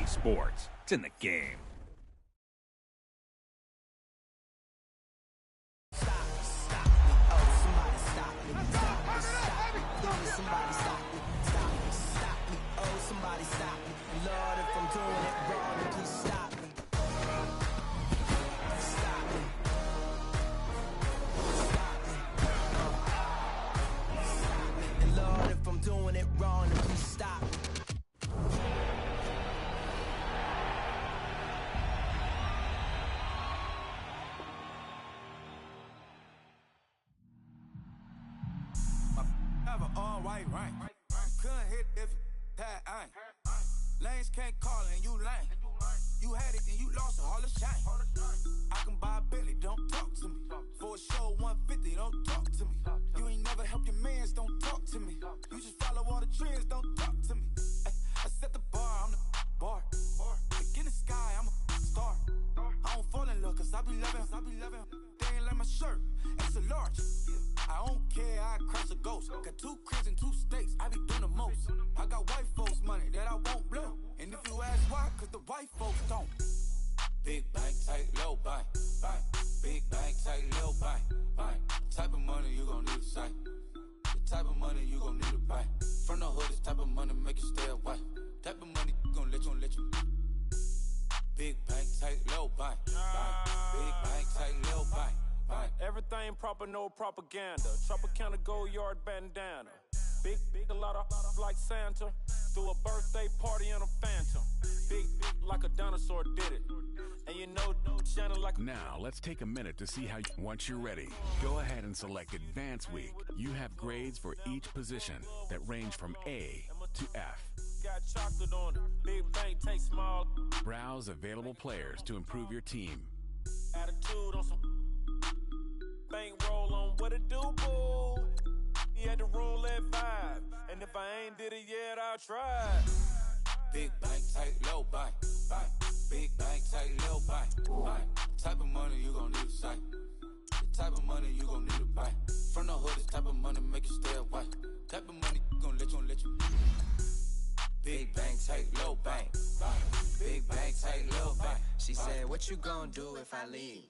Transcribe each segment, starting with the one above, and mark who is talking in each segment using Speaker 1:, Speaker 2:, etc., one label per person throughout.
Speaker 1: EA Sports. It's in the game.
Speaker 2: Somebody stop me. Lord, if I'm doing it wrong, then please stop me. Stop me. Stop me. And Lord, if I'm doing it wrong, then please stop me.
Speaker 3: Have an all-white rank. Couldn't hit if you had ain't. Lanes can't call and you lame. You had it and you lost it, all the shame. I can buy a Billy, don't talk to me. For a show 150, don't talk to me. You ain't never help your mans, don't talk to me. You just follow all the trends, don't talk to me. I set the bar, I'm the bar. Look in the sky, I'm a star. I don't fall in love cause I be loving. They ain't like my shirt, extra large. I don't care, I crash a ghost. Got 2 cribs and 2 states, I be doing the most. I got white folks money that I won't blow. And if you ask why, cause the white folks don't. Big bank, tight, low bank, bank. Big bank, tight, low bank, bank. Type of money you gon' need to sight. The type of money you gon' need to buy. From the hood, this type of money make you stay away. Type of money gon' let you. Big bank, tight, low bank, bank. Big bank, tight, low bank.
Speaker 4: Everything proper, no propaganda. Tropicana gold yard bandana. Big, a lot of like Santa. Threw a birthday party in a phantom. Big, like a dinosaur did it. And you know, shining like a...
Speaker 1: Now, let's take a minute to see how once you're ready, go ahead and select Advanced Week. You have grades for each position that range from A to F.
Speaker 4: Got chocolate on it. Big bank, take small.
Speaker 1: Browse available players to improve your team.
Speaker 4: Attitude on some... Bankroll on what it do, boo. He had the roulette vibe. And if I ain't did it yet, I'll try.
Speaker 3: Big bank, tight, low bank, bank. Big bank, tight, low bank, bank. Type of money you gon' need to sight. The type of money you gon' need to buy. From the hood, this type of money make you stay away. Type of money gon' let you. Big bank, tight, low bank, bank. Big bank, tight, low bank.
Speaker 2: She said, what you gonna do if I leave?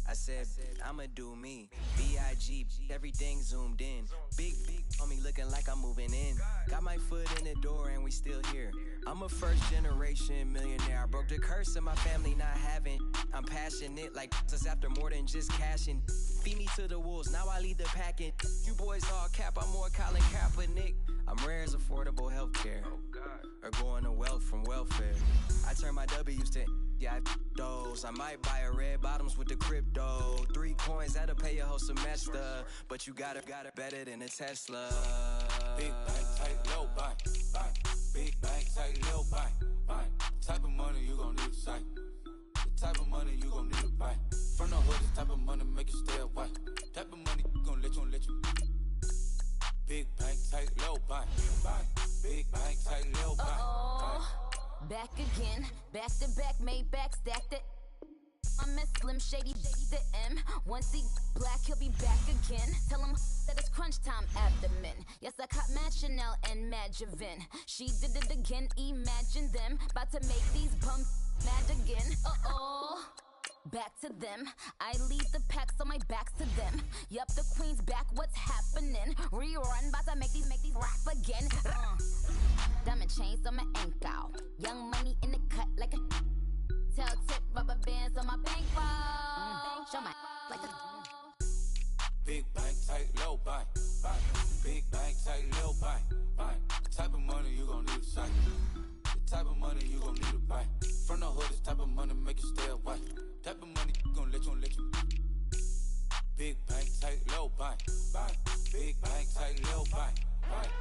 Speaker 2: I said, I'ma do me. B.I.G. Everything zoomed in. Big on me looking like I'm moving in. Got my foot in the door and we still here. I'm a first generation millionaire. I broke the curse of my family not having. I'm passionate like us after more than just cashing. Feed me to the wolves, now I lead the packing. You boys all cap, I'm more Colin Kaepernick. I'm rare as affordable healthcare. Or going to wealth from welfare. I turn my W's to those. I might buy a red bottoms with the crypto. 3 coins, that'll pay your whole semester. But you got it better than a Tesla.
Speaker 3: Big bank, tight, low bank, bank. Big bank, tight, low bank, bank. Type of money you gon' need to sight. The type of money you gon' need to buy. From the hood, this type of money make you stay away. Type of money gon' let you. Big bank, tight, low bank, bank. Big bank, tight, low bank, bank.
Speaker 5: Back again, back to back, made back, stacked it. I'm a Slim Shady, the M. Once he black, he'll be back again. Tell him that it's crunch time abdomen. Yes, I caught Mad Chanel and Mad Javin. She did it again, imagine them. About to make these bumps mad again. Back to them. I lead the pack, so my back's to them. Yup, the queen's back, what's happening? Rerun, about to make these rap again. Diamond chains on my ankle. Young money in the cut like a tail tip, rubber bands on my bankroll. Show my like a
Speaker 3: Big bank, tight, low bank, bank. Big bank, tight, low bank, bank. Type of money you gon' need to sight. The type of money you gon' need to buy. From the hood, this type of money make you stay away. Type of money gon' let you. Big bank, tight, low bank, bank. Big bank, tight, low bank, bank.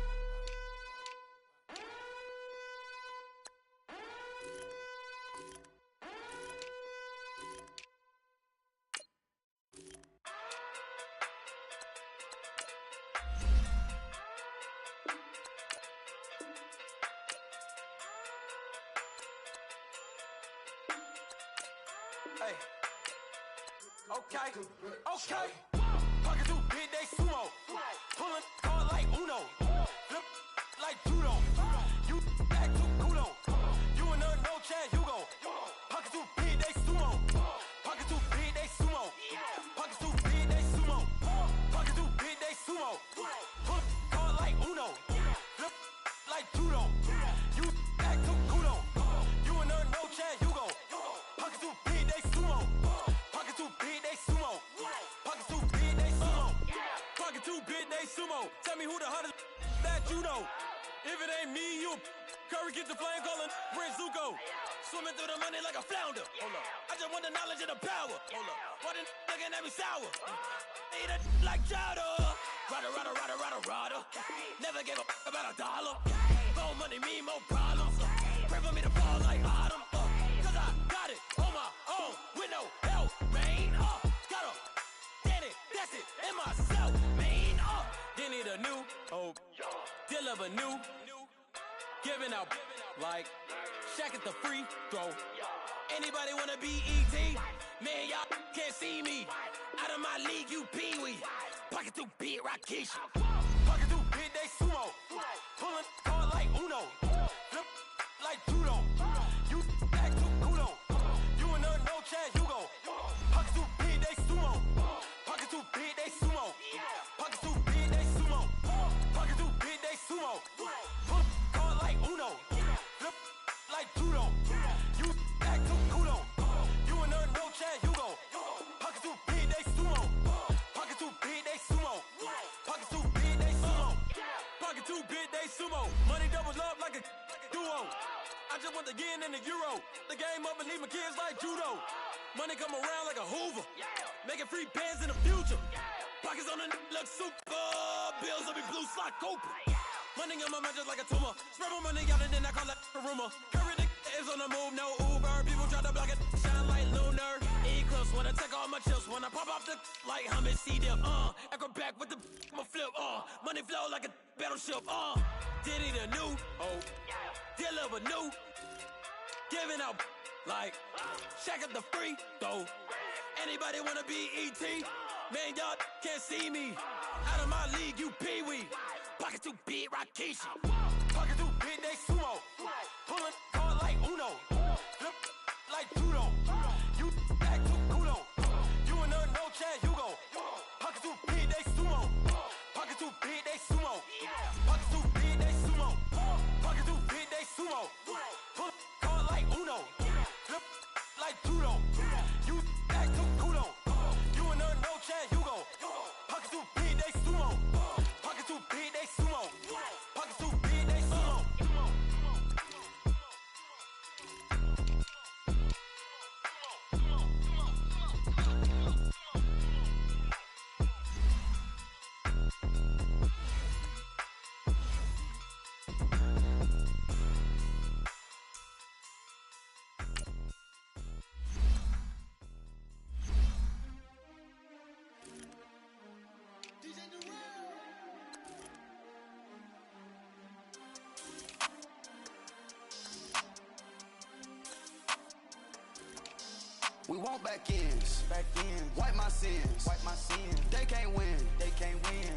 Speaker 3: Hey. Okay. Talking too big, they sumo. Pulling card like Uno. Flip like judo. You back to kudo. You another no check. too big, they sumo. Pocket too big, they sumo. Pocket too big, they sumo. Pocket too big, they sumo. Tell me who the hottest that you know. If it ain't me, you Curry get the flame calling Prince Zuko. Swimming through the money like a flounder. Hold up. I just want the knowledge and the power. Hold up. Why the looking at me sour? Eat it like chowder. Rada. Never gave a about $1. More money mean more problems. Pray for me to fall like autumn. Cause I got it on my own with no help, man. Got a daddy, that's it, in myself, man. Didn't need a new hope. Deliver new. Giving out like Shaq at the free throw. Anybody wanna be E.T.? Man, y'all can't see me. Out of my league, you pee-wee. Pocket too big, Rakishi. Pocket too big, they sumo. Pulling card like Uno. Flip like judo. You act too kudo. You and her, no Chad Hugo. Pocket too big, they sumo. Pocket too big, they sumo. Pocket too big, they sumo. Pocket too big, they sumo. Pull card like Uno. Flip like judo. You act too kudo. You and her, no Chad Hugo. Pocket too big, they sumo. Pocket too big, they sumo. Pocket too big, they sumo. Pocket too big, they sumo. Money doubles up like a duo. I just want the yen and the euro. The game up and leave my kids like judo. Money come around like a Hoover. Making free bands in the future. Pockets on the look super. Bills will be blue slot Cooper. Money on my mind just like a tumor. Spread my money out and then I call that a rumor. Curry the is on the move, no Uber. People try to block it, shine like lunar. Eclipse when I take all my chips. When I pop off the like hummus C-dip. Acrobat with the my flip. Money flow like a battleship. Diddy the new hope. Deliver new. Giving out like Shaq at the free throw. Anybody wanna be E.T.? Man, y'all can't see me. Out of my league, you pee-wee. Pocket too big, Rakishi. Pocket too big, they sumo. Pulling card like Uno. Flip like judo. You act too kudo. You and her, no Chad Hugo. Pocket too big, they sumo. Pocket too big, they sumo. Pocket too big, they sumo. Pocket too big, they sumo. Pull card like Uno. Flip like judo. You act too kudo. You and her, no Chad Hugo. Pocket too big, they sumo. Pocket too big, they sumo. Pocket too big, they sumo.
Speaker 6: We want back ends. Wipe my sins. They can't win.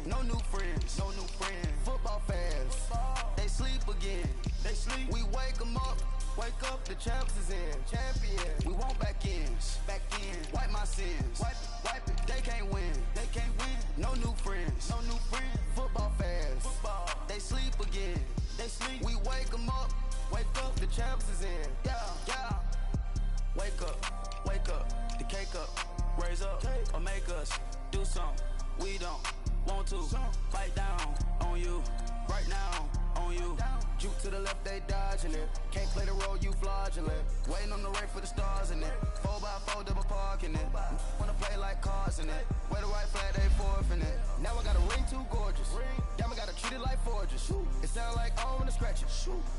Speaker 6: No new friends. Football fans. They sleep again. We wake them up. The champs is in. Champion. We want back ends. Wipe my sins. Wipe it. They can't win. No new friends. Football fans. They sleep again. We wake them up. The champs is in. Yeah. Wake up, the cake up, raise up, or make us do something we don't want to. Bite down on you, right now on you. Juke to the left, they dodging it. Can't play the role, you fraudulent. Waiting on the right for the stars in it. 4x4 double parking it. Wanna play like cars in it. Wear the right flag, they forfeiting it. Now I got a ring too gorgeous. Damn, I gotta treat it like forges. It sound like I wanna scratch it.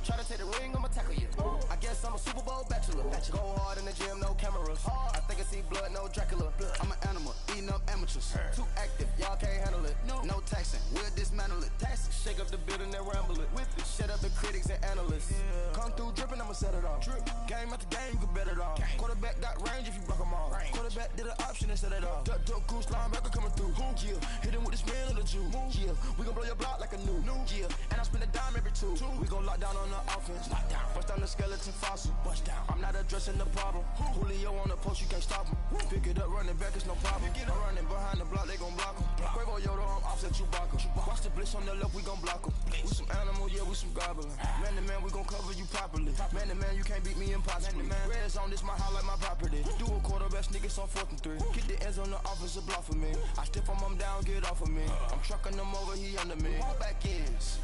Speaker 6: Try to take the ring, I'ma tackle you. I guess I'm a Super Bowl bachelor. Go hard in the gym, no cameras. I think I see blood, no Dracula. I'm an animal, eating up amateurs. Too active, y'all can't handle it. No taxing, we'll dismantle it. Shake up the building and ramble it. Shut up the critics and analysts. Come through dripping, I'ma set it off. Game after game, you can bet it off. Quarterback got range if you block them all. Quarterback did an option and set it off. Duck, goose, linebacker coming through. Yeah, hit him with the spin of the Jew. Yeah, we gon' blow your block like a new. Yeah, and I spend a dime every two. We gon' lock down on the offense. First down
Speaker 7: I'm the skeleton fossil. Bust down. I'm not addressing the problem. Julio on the post, you can't stop him. Pick it up, running back, it's no problem. I'm running behind the block, they gon' block him. Quavo Yoda, I'm offset Chewbacca. Watch the blitz on the left, we gon' block him. We some animal, yeah, we some goblin. Man to man, we gon' cover you properly. Man to man, you can't beat me impossibly. Red zone, this my house like my property. Do a quarterback, niggas on 4th and 3. Get the ends on the offensive block for me. I stiff him down, get off of me. I'm trucking them over, he under me.
Speaker 6: Walk back ends,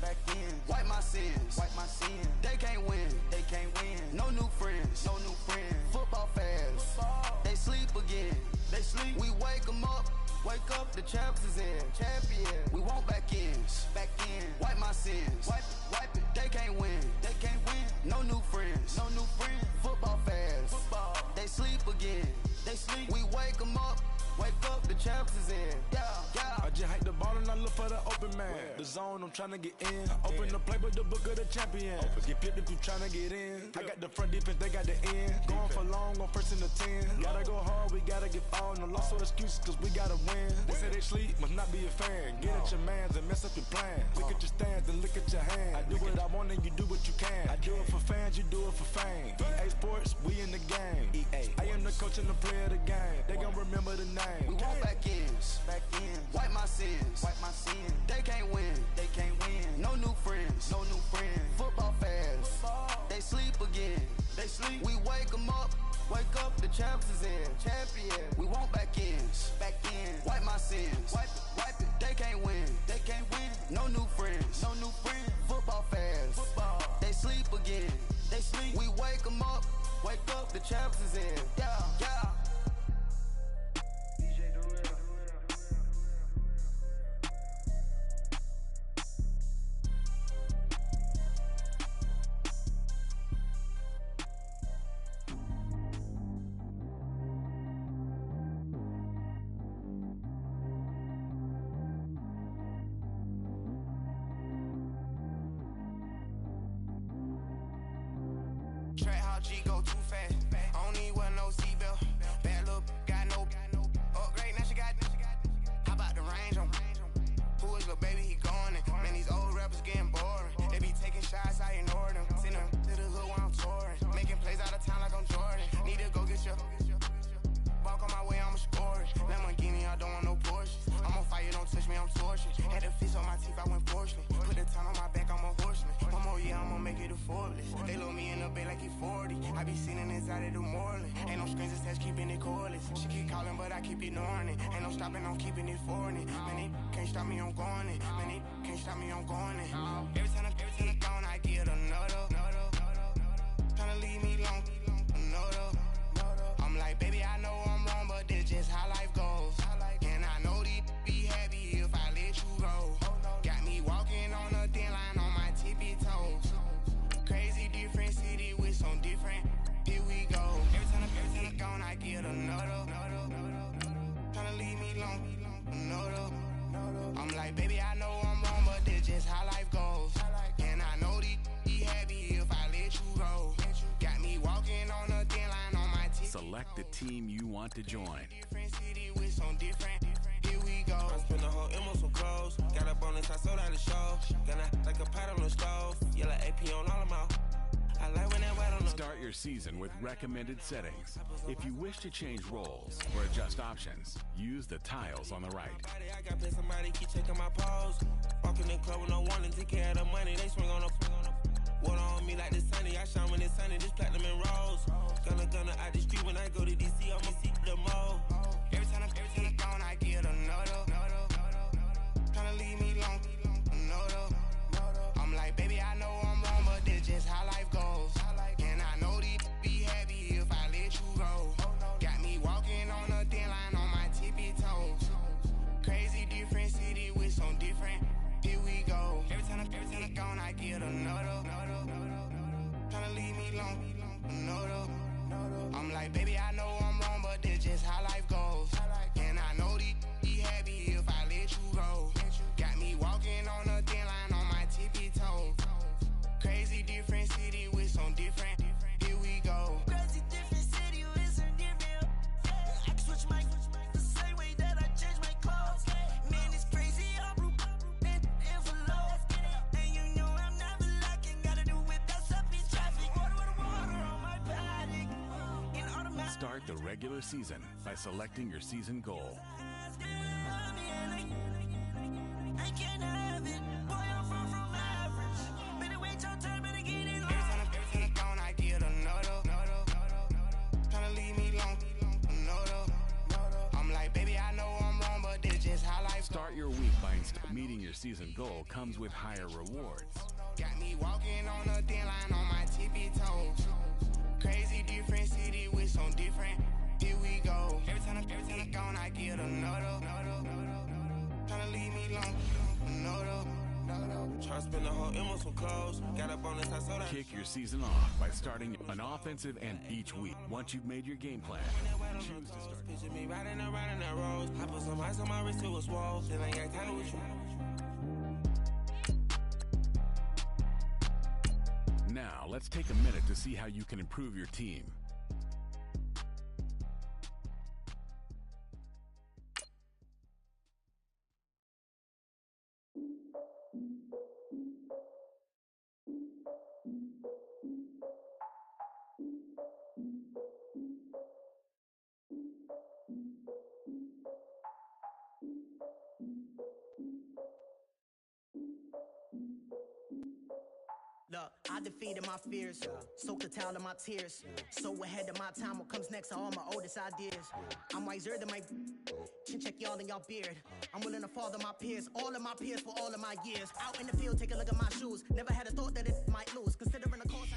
Speaker 6: wipe my sins, They can't win, No new friends, Football fans, they sleep again. We wake them up, the champs is in. Champion, we want back ends, wipe my sins, wipe it. They can't win, No new friends, Football fans, they sleep again. We wake them up, the champs is in. Yeah.
Speaker 7: I just hike the ball and I look for the open man. The zone, I'm tryna get in. Open the playbook, the book of the champion. Get flipped if you tryna get in. I got the front defense, they got the end. Going for long, on 1st and the 10. Gotta go hard, we gotta get all. No loss or excuses, cause we gotta win. They say they sleep, must not be a fan. Get at your mans and mess up your plans. Look at your stands and look at your hands. I do what I want and you do what you can. I do it for fans, you do it for fame. EA Sports, we in the game. EA, I am the coach and the player of the game. They gon' remember the name.
Speaker 6: We want back ends, wipe my sins, They can't win, No new friends, Football fans, they sleep again. We wake them up, the champs is in. Champion, we want back ends, wipe my sins, wipe it. They can't win, No new friends, Football fans, they sleep again. We wake them up, the champs is in. Yeah.
Speaker 3: Track how G go too fast. I don't need wear no seatbelt. Bad little got no upgrade. Now she got. How about the range on? Who is little baby? He going in. Man, these old rappers getting boring. They be taking shots, I ignore them. Send them to the hood while I'm touring. Making plays out of town like I'm Jordan. Need to go get your. Walk on my way, I'ma score it. Lamborghini, I don't want no Porsches. I'm on fire, don't touch me, I'm torching. Had the fish on my teeth, I went porcelain. Put the town on my back, I'm a horseman. One more year, I'ma make it affordless. They load me in the bay like he 40. I be sitting inside of the Moreland. Ain't no screens attached, keeping it cordless. She keep calling, but I keep ignoring it. Ain't no stopping, I'm keeping it foreign. Man, they can't stop me, I'm going it. Man, they can't stop me, I'm going it. Every time I gone, I get another. Tryna leave me long, another. I'm like, baby, I know I'm wrong, but this just how life goes. And I know these be happy if I let you go. Got me walking on a thin line on my tippy toes. Crazy different city with some different. Here we go. Every time I gone, I get another. Tryna leave me long, another. I'm like, baby, I know I'm wrong, but this just how life goes. And I know these be happy if I let you go. Got me walking on a thin line on my tippy.
Speaker 1: Select the team you want to join.
Speaker 3: Different city with some different. Here we go.
Speaker 8: I spent the whole M on some clothes. Got a bonus, I sold out the show. Gonna like a pot on the stove. Yellow AP on all of my. I like when that wet on the.
Speaker 1: Start your season with recommended settings. If you wish to change roles or adjust options, use the tiles on the right.
Speaker 8: I got pay somebody keep checking my pose. Walking in the club with no warning, take care of the money. They swing on the. Water on me like the sunny. I shine when it's sunny. Just platinum and rose. Gonna out the street when I go to DC. I'ma seek the mo.
Speaker 3: Every time I gone, I get another. Tryna leave me long, another. I'm like, baby, I know I'm wrong, but this just how life goes. And I know these be happy if I let you go. Got me walking on a thin line on my tippy toes. Crazy different city with some different. Here we go. Every time I gone, I get another. Tryna leave me long, another. I'm like, baby, I know I'm wrong, but this just how life goes. And I know these be happy if I let you go. Got me walking on a thin line on my tippy toes. Crazy different city with some different. Here we go.
Speaker 9: Crazy different city with some different. I can switch my the same way that I change my clothes. Man, it's crazy. I'm blue and envelope. And you know I'm never lacking. Gotta do it. That's up in traffic.
Speaker 1: Start the regular season by selecting your season goal.
Speaker 9: I can't have it. Boy, I'm far from average. Better wait your turn, better get it on.
Speaker 8: Every time I gone, I get another. Tryna leave me long, another. I'm like, baby, I know I'm wrong, but this just how life.
Speaker 1: Start your week by meeting your season goal comes with higher rewards.
Speaker 8: Got me walking on a thin line on my tippy toes. Crazy different city with some different. Here we go. Every time I gone, I get another. Tryna leave me long, another. Try to spend the whole M on some clothes. Got up on this, I saw that.
Speaker 1: Kick your season off by starting an offensive end each week. Once you've made your game plan, choose to start.
Speaker 8: Picture me riding around in that rose. I put some ice on my wrist, it was swole. Still ain't got time with you.
Speaker 1: Now, let's take a minute to see how you can improve your team.
Speaker 10: Look, I defeated my fears, soaked the towel in my tears. So ahead of my time, what comes next are all my oldest ideas. I'm wiser than my chin check y'all in y'all beard. I'm willing to father my peers, all of my peers for all of my years. Out in the field, take a look at my shoes. Never had a thought that it might lose, considering the course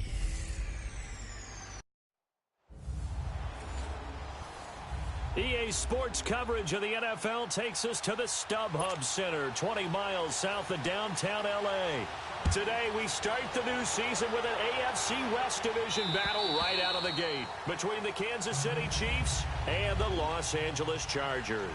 Speaker 11: EA Sports coverage of the NFL takes us to the StubHub Center, 20 miles south of downtown L.A. Today, we start the new season with an AFC West Division battle right out of the gate between the Kansas City Chiefs and the Los Angeles Chargers.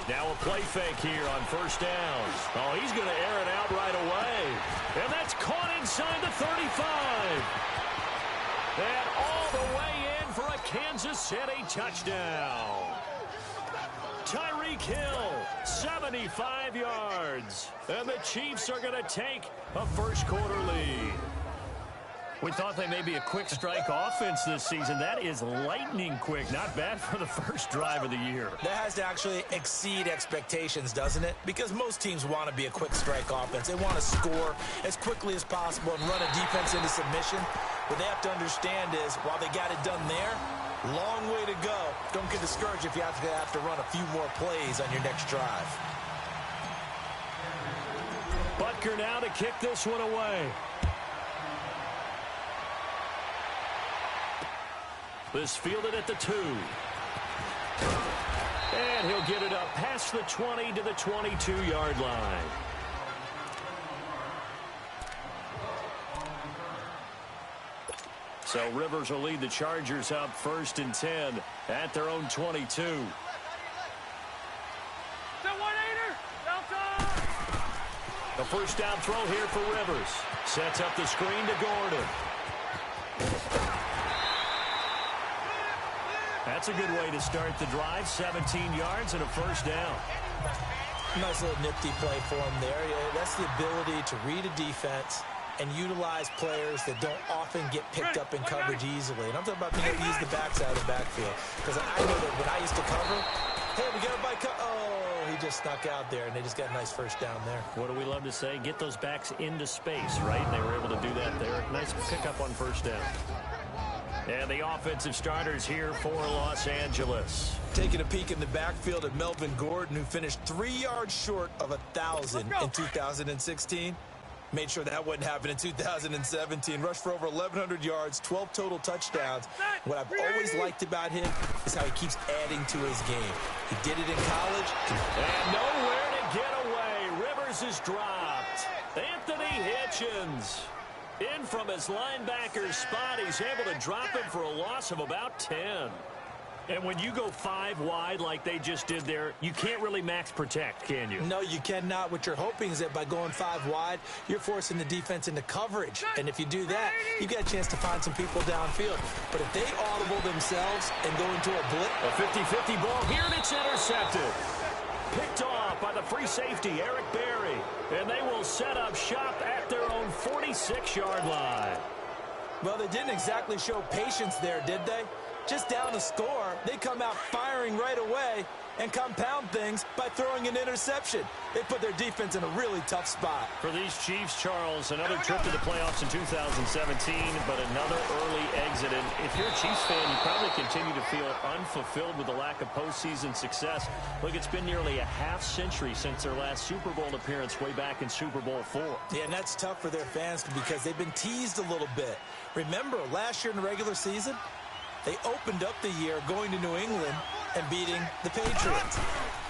Speaker 11: Now a play fake here on first down. Oh, he's going to air it out right away. And that's caught inside the 35. And all the way in for a Kansas City touchdown. Tyreek Hill, 75 yards. And the Chiefs are going to take a first quarter lead. We thought they may be a quick strike offense this season. That is lightning quick. Not bad for the first drive of the year.
Speaker 12: That has to actually exceed expectations, doesn't it? Because most teams want to be a quick strike offense. They want to score as quickly as possible and run a defense into submission. What they have to understand is, while they got it done there, long way to go. Don't get discouraged if you have to run a few more plays on your next drive.
Speaker 11: Butker now to kick this one away. This fielded at the 2. And he'll get it up past the 20 to the 22-yard line. So Rivers will lead the Chargers up 1st and 10 at their own 22. The first down throw here for Rivers. Sets up the screen to Gordon. That's a good way to start the drive. 17 yards and a first down.
Speaker 12: Nice little nifty play for him there. Yeah, that's the ability to read a defense and utilize players that don't often get picked up in coverage easily. And I'm talking about being able to use the backside of the backfield. Because I know that when I used to cover, hey, we got a bike. Oh, he just snuck out there, and they just got a nice first down there.
Speaker 11: What do we love to say? Get those backs into space, right? And they were able to do that there. Nice pickup on first down. And the offensive starters here for Los Angeles.
Speaker 12: Taking a peek in the backfield at Melvin Gordon, who finished 3 yards short of 1,000 in 2016. Made sure that wouldn't happen in 2017. Rushed for over 1,100 yards, 12 total touchdowns. What I've always liked about him is how he keeps adding to his game. He did it in college.
Speaker 11: And nowhere to get away. Rivers is dropped. Anthony Hitchens. In from his linebacker spot, he's able to drop him for a loss of about 10. And when you go 5 wide like they just did there, you can't really max protect, can you?
Speaker 12: No, you cannot. What you're hoping is that by going 5 wide, you're forcing the defense into coverage. And if you do that, you get a chance to find some people downfield. But if they audible themselves and go into a blitz.
Speaker 11: A 50-50 ball here, and it's intercepted. Picked off by the free safety, Eric Berry. And they will set up shop at their own 46-yard line.
Speaker 12: Well, they didn't exactly show patience there, did they? Just down a score, they come out firing right away and compound things by throwing an interception. They put their defense in a really tough spot.
Speaker 11: For these Chiefs, Charles, another trip to the playoffs in 2017, but another early exit. And if you're a Chiefs fan, you probably continue to feel unfulfilled with the lack of postseason success. Look, it's been nearly a half-century since their last Super Bowl appearance way back in Super Bowl IV.
Speaker 12: Yeah, and that's tough for their fans because they've been teased a little bit. Remember, last year in the regular season, they opened up the year going to New England and beating the Patriots.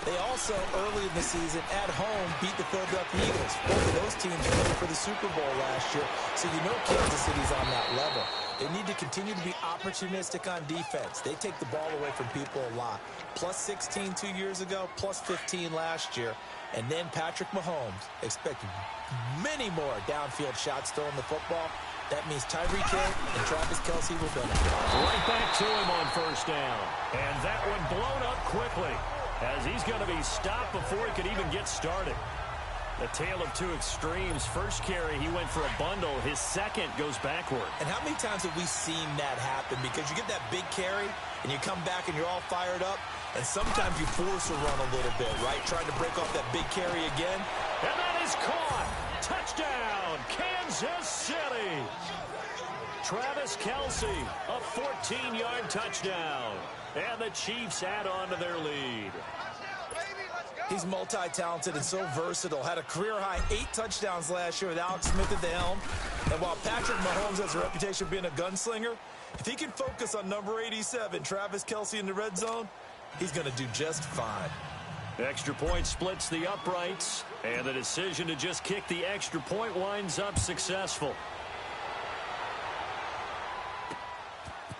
Speaker 12: They also, early in the season, at home, beat the Philadelphia Eagles. Both of those teams were for the Super Bowl last year, so you know Kansas City's on that level. They need to continue to be opportunistic on defense. They take the ball away from people a lot. Plus 16 2 years ago, plus 15 last year. And then Patrick Mahomes expected many more downfield shots throwing the football. That means Tyreek Hill and Travis Kelce will benefit.
Speaker 11: Right back to him on first down. And that one blown up quickly as he's going to be stopped before he could even get started. The tale of two extremes. First carry, he went for a bundle. His second goes backward.
Speaker 12: And how many times have we seen that happen? Because you get that big carry, and you come back and you're all fired up, and sometimes you force a run a little bit, right? Trying to break off that big carry again.
Speaker 11: And that is caught. Touchdown, Kansas City. Travis Kelce, a 14-yard touchdown. And the Chiefs add on to their lead.
Speaker 12: He's multi-talented and so versatile. Had a career-high 8 touchdowns last year with Alex Smith at the helm. And while Patrick Mahomes has a reputation of being a gunslinger, if he can focus on number 87, Travis Kelce in the red zone, he's going to do just fine.
Speaker 11: Extra point splits the uprights, and the decision to just kick the extra point winds up successful.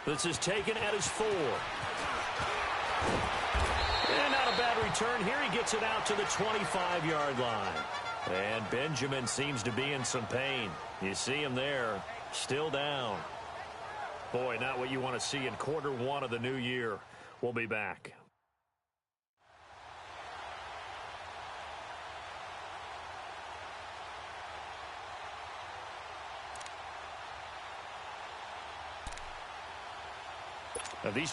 Speaker 11: This is taken at his 4. And not a bad return. Here he gets it out to the 25-yard line. And Benjamin seems to be in some pain. You see him there, still down. Boy, not what you want to see in quarter 1 of the new year. We'll be back. Now these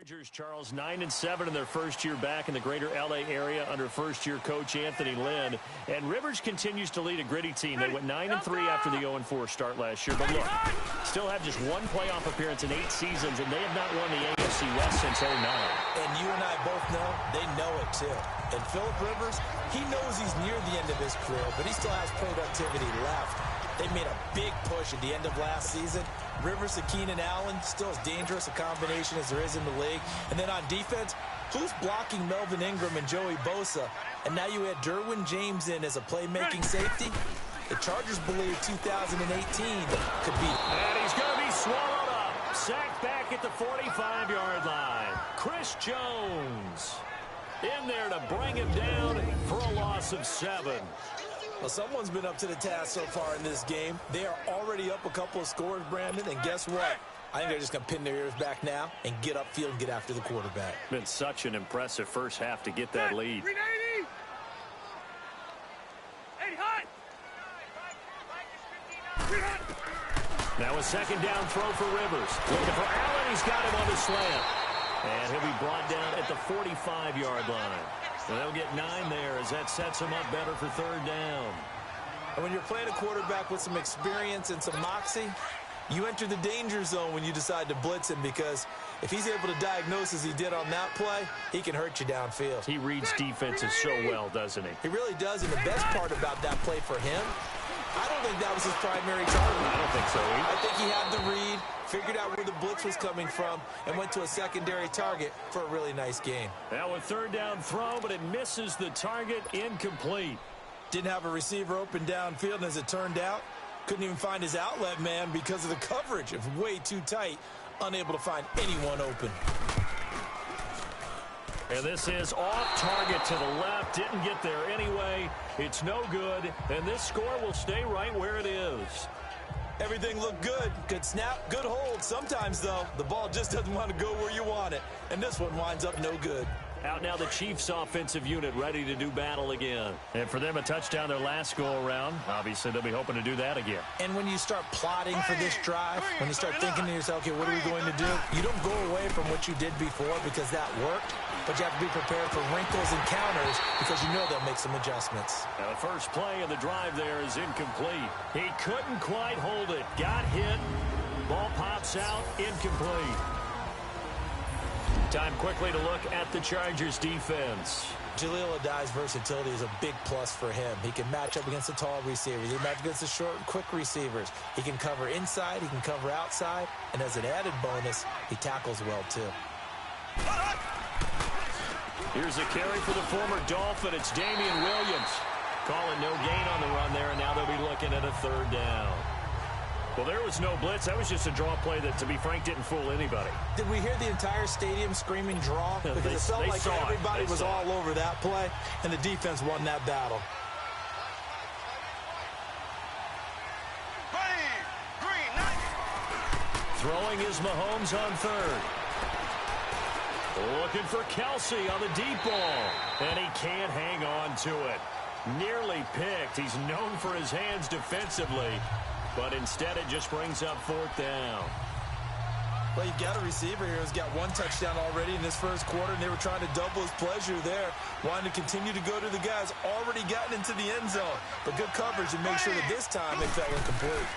Speaker 11: Chargers, Charles, 9-7 in their first year back in the greater L.A. area under first-year coach Anthony Lynn. And Rivers continues to lead a gritty team. They went 9-3 after the 0-4 start last year. But look, still have just 1 playoff appearance in 8 seasons, and they have not won the AFC West since 09.
Speaker 12: And you and I both know they know it, too. And Phillip Rivers, he knows he's near the end of his career, but he still has productivity left. They made a big push at the end of last season. Rivers and Keenan Allen, still as dangerous a combination as there is in the league. And then on defense, who's blocking Melvin Ingram and Joey Bosa? And now you add Derwin James in as a playmaking safety. The Chargers believe 2018 could be.
Speaker 11: And he's going to be swallowed up. Sacked back at the 45-yard line. Chris Jones in there to bring him down for a loss of 7.
Speaker 12: Well, someone's been up to the task so far in this game. They are already up a couple of scores, Brandon, and guess what? I think they're just going to pin their ears back now and get upfield and get after the quarterback.
Speaker 11: Been such an impressive first half to get that lead. Now a second down throw for Rivers. Looking for Allen. He's got him on the slant. And he'll be brought down at the 45-yard line. And they'll get 9 there as that sets him up better for third down.
Speaker 12: And when you're playing a quarterback with some experience and some moxie, you enter the danger zone when you decide to blitz him, because if he's able to diagnose as he did on that play, he can hurt you downfield.
Speaker 11: He reads defenses so well, doesn't he?
Speaker 12: He really does, and the best part about that play for him, I don't think that was his primary target.
Speaker 11: I don't think so either.
Speaker 12: I think he had the read, figured out where the blitz was coming from, and went to a secondary target for a really nice gain.
Speaker 11: Now a third down throw, but it misses the target, incomplete.
Speaker 12: Didn't have a receiver open downfield, and as it turned out, couldn't even find his outlet man because of the coverage. It was way too tight, unable to find anyone open.
Speaker 11: And this is off target to the left. Didn't get there anyway. It's no good. And this score will stay right where it is.
Speaker 12: Everything looked good. Good snap, good hold. Sometimes, though, the ball just doesn't want to go where you want it. And this one winds up no good.
Speaker 11: Out now the Chiefs offensive unit ready to do battle again. And for them a touchdown their last go-around. Obviously they'll be hoping to do that again.
Speaker 12: And when you start plotting for this drive, when you start thinking to yourself, okay, what are we going to do? You don't go away from what you did before because that worked. But you have to be prepared for wrinkles and counters because you know they'll make some adjustments.
Speaker 11: Now the first play of the drive there is incomplete. He couldn't quite hold it. Got hit. Ball pops out. Incomplete. Time quickly to look at the Chargers defense.
Speaker 12: Jaleel Adai's versatility is a big plus for him. He can match up against the tall receivers. He can match up against the short and quick receivers. He can cover inside. He can cover outside. And as an added bonus, he tackles well, too.
Speaker 11: Here's a carry for the former Dolphin. It's Damian Williams. Calling no gain on the run there, and now they'll be looking at a third down. Well, there was no blitz. That was just a draw play that, to be frank, didn't fool anybody.
Speaker 12: Did we hear the entire stadium screaming draw? Because it felt like everybody was all over that play, and the defense won that battle.
Speaker 11: Throwing is Mahomes on third. Looking for Kelsey on the deep ball. And he can't hang on to it. Nearly picked. He's known for his hands defensively. But instead it just brings up fourth down.
Speaker 12: Well, you've got a receiver here who's got one touchdown already in this first quarter, and they were trying to double his pleasure there. Wanting to continue to go to the guys already gotten into the end zone. But good coverage to make sure that this time it fell incomplete.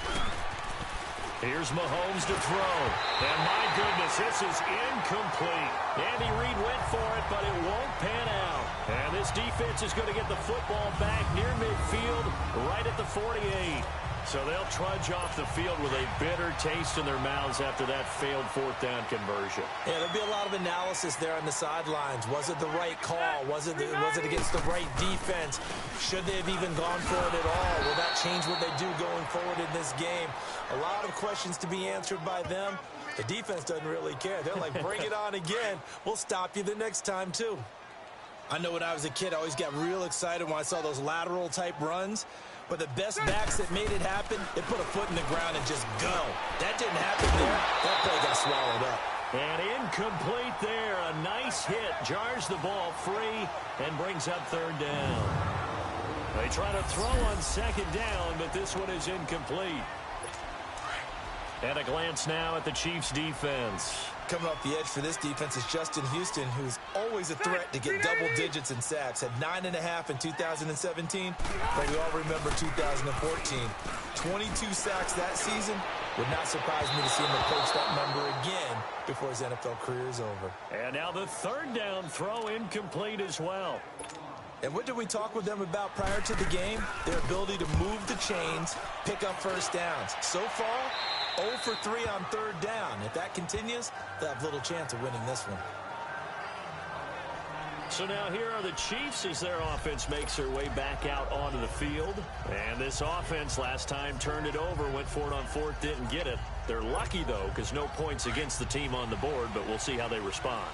Speaker 11: Here's Mahomes to throw. And my goodness, this is incomplete. Andy Reid went for it, but it won't pan out. And this defense is going to get the football back near midfield, right at the 48. So they'll trudge off the field with a bitter taste in their mouths after that failed fourth down conversion.
Speaker 12: Yeah, there'll be a lot of analysis there on the sidelines. Was it the right call? Was it against the right defense? Should they have even gone for it at all? Will that change what they do going forward in this game? A lot of questions to be answered by them. The defense doesn't really care. They're like, bring it on again. We'll stop you the next time, too. I know when I was a kid, I always got real excited when I saw those lateral-type runs. But the best backs that made it happen, they put a foot in the ground and just go. That didn't happen there. That play got swallowed up.
Speaker 11: And incomplete there. A nice hit. Jars the ball free and brings up third down. They try to throw on second down, but this one is incomplete. And a glance now at the Chiefs' defense.
Speaker 12: Coming off the edge for this defense is Justin Houston, who's always a threat to get double digits in sacks. Had 9.5 in 2017, but we all remember 2014. 22 sacks that season. Would not surprise me to see him approach that number again before his NFL career is over.
Speaker 11: And now the third down throw incomplete as well.
Speaker 12: And what did we talk with them about prior to the game? Their ability to move the chains, pick up first downs. So far, 0 for 3 on third down. If that continues, they'll have little chance of winning this one.
Speaker 11: So now here are the Chiefs as their offense makes their way back out onto the field. And this offense last time turned it over, went for it on fourth, didn't get it. They're lucky, though, because no points against the team on the board, but we'll see how they respond.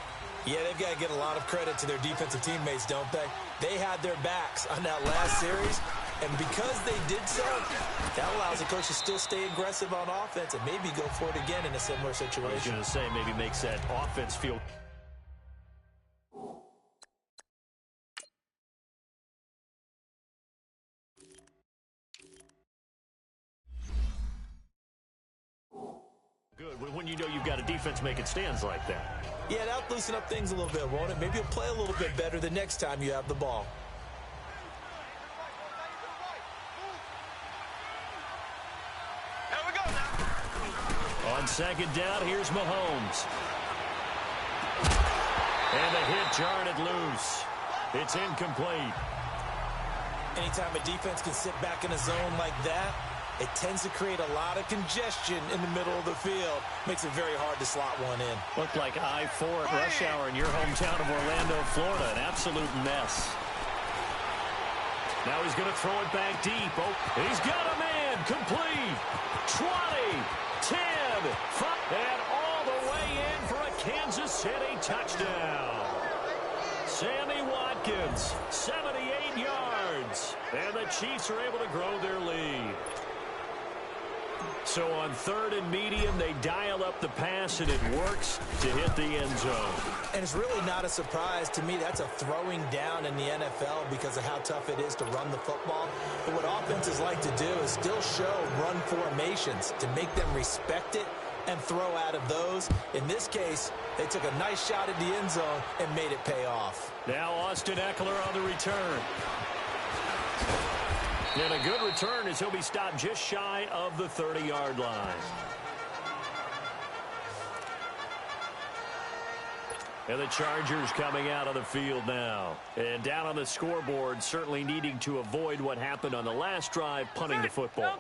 Speaker 12: Yeah, they've got to get a lot of credit to their defensive teammates, don't they? They had their backs on that last series, and because they did so, that allows the coach to still stay aggressive on offense and maybe go for it again in a similar situation.
Speaker 11: I was going to say, maybe makes that offense feel... good when you know you've got a defense making stands like that.
Speaker 12: Yeah, that'll loosen up things a little bit, won't it? Maybe you'll play a little bit better the next time you have the ball.
Speaker 9: Here we go now.
Speaker 11: On second down, here's Mahomes. And the hit jarred it loose. It's incomplete.
Speaker 12: Anytime a defense can sit back in a zone like that, it tends to create a lot of congestion in the middle of the field. Makes it very hard to slot one in.
Speaker 11: Looked like I-4 at rush hour in your hometown of Orlando, Florida. An absolute mess. Now he's going to throw it back deep. Oh, he's got a man. Complete. 20, 10, 5, and all the way in for a Kansas City touchdown. Sammy Watkins, 78 yards. And the Chiefs are able to grow their lead. So on 3rd and medium, they dial up the pass, and it works to hit the end zone.
Speaker 12: And it's really not a surprise to me. That's a throwing down in the NFL because of how tough it is to run the football. But what offenses like to do is still show run formations to make them respect it and throw out of those. In this case, they took a nice shot at the end zone and made it pay off.
Speaker 11: Now Austin Eckler on the return. And a good return as he'll be stopped just shy of the 30-yard line. And the Chargers coming out of the field now. And down on the scoreboard, certainly needing to avoid what happened on the last drive, punting the football.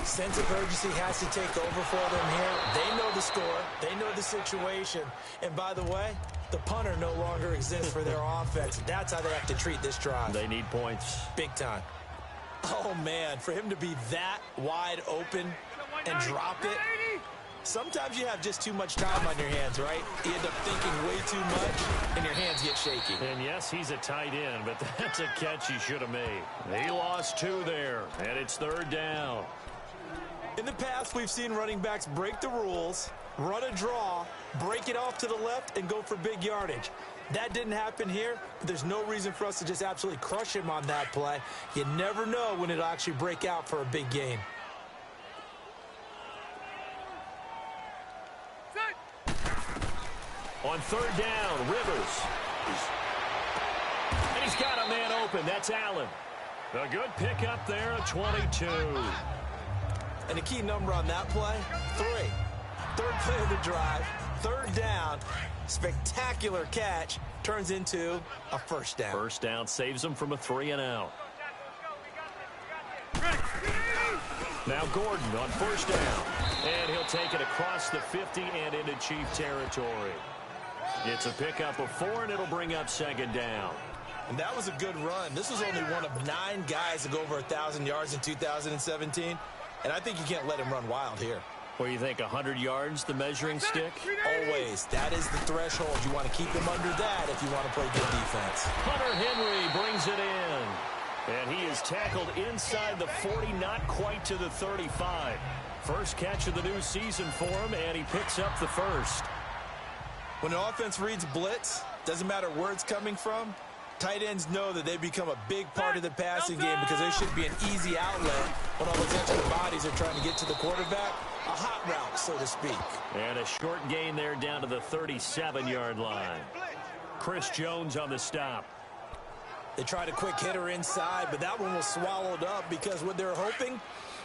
Speaker 12: Sense of urgency has to take over for them here. They know the score. They know the situation. And by the way, the punter no longer exists for their offense. That's how they have to treat this drive.
Speaker 11: They need points.
Speaker 12: Big time. Oh, man, for him to be that wide open and drop it. Sometimes you have just too much time on your hands, right? You end up thinking way too much, and your hands get shaky.
Speaker 11: And yes, he's a tight end, but that's a catch he should have made. He lost 2 there, and it's 3rd down.
Speaker 12: In the past, we've seen running backs break the rules, run a draw, break it off to the left, and go for big yardage. That didn't happen here, but there's no reason for us to just absolutely crush him on that play. You never know when it'll actually break out for a big game.
Speaker 11: On 3rd down, Rivers. And he's got a man open. That's Allen. A good pickup there at 22.
Speaker 12: And the key number on that play, 3. 3rd play of the drive, 3rd down. Spectacular catch turns into a 1st down.
Speaker 11: 1st down saves him from a 3-and-out. Now Gordon on 1st down. And he'll take it across the 50 and into Chief territory. It's a pickup of 4, and it'll bring up 2nd down.
Speaker 12: And that was a good run. This was only one of 9 guys to go over 1,000 yards in 2017. And I think you can't let him run wild here.
Speaker 11: What do you think, 100 yards, the measuring stick?
Speaker 12: Always. That is the threshold. You want to keep him under that if you want to play good defense.
Speaker 11: Hunter Henry brings it in. And he is tackled inside the 40, not quite to the 35. First catch of the new season for him, and he picks up the 1st.
Speaker 12: When an offense reads blitz, doesn't matter where it's coming from, tight ends know that they become a big part of the passing game because there should be an easy outlet when all those extra bodies are trying to get to the quarterback. A hot route, so to speak.
Speaker 11: And a short gain there down to the 37-yard line. Chris Jones on the stop.
Speaker 12: They tried a quick hitter inside, but that one was swallowed up because what they're hoping,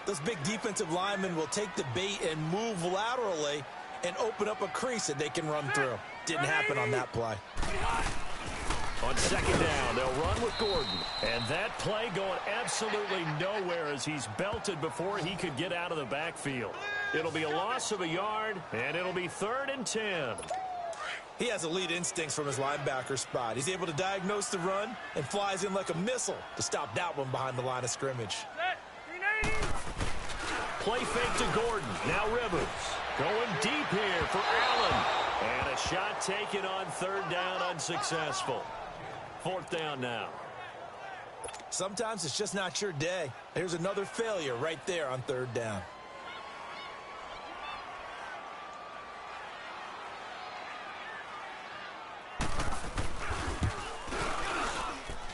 Speaker 12: those big defensive linemen will take the bait and move laterally and open up a crease that they can run through. Didn't happen on that play.
Speaker 11: On 2nd down, they'll run with Gordon. And that play going absolutely nowhere as he's belted before he could get out of the backfield. It'll be a loss of a yard, and it'll be 3rd and 10.
Speaker 12: He has elite instincts from his linebacker spot. He's able to diagnose the run and flies in like a missile to stop that one behind the line of scrimmage.
Speaker 11: Play fake to Gordon. Now Rivers. Going deep here for Allen. And a shot taken on 3rd down, unsuccessful. 4th down now.
Speaker 12: Sometimes it's just not your day. Here's another failure right there on 3rd down.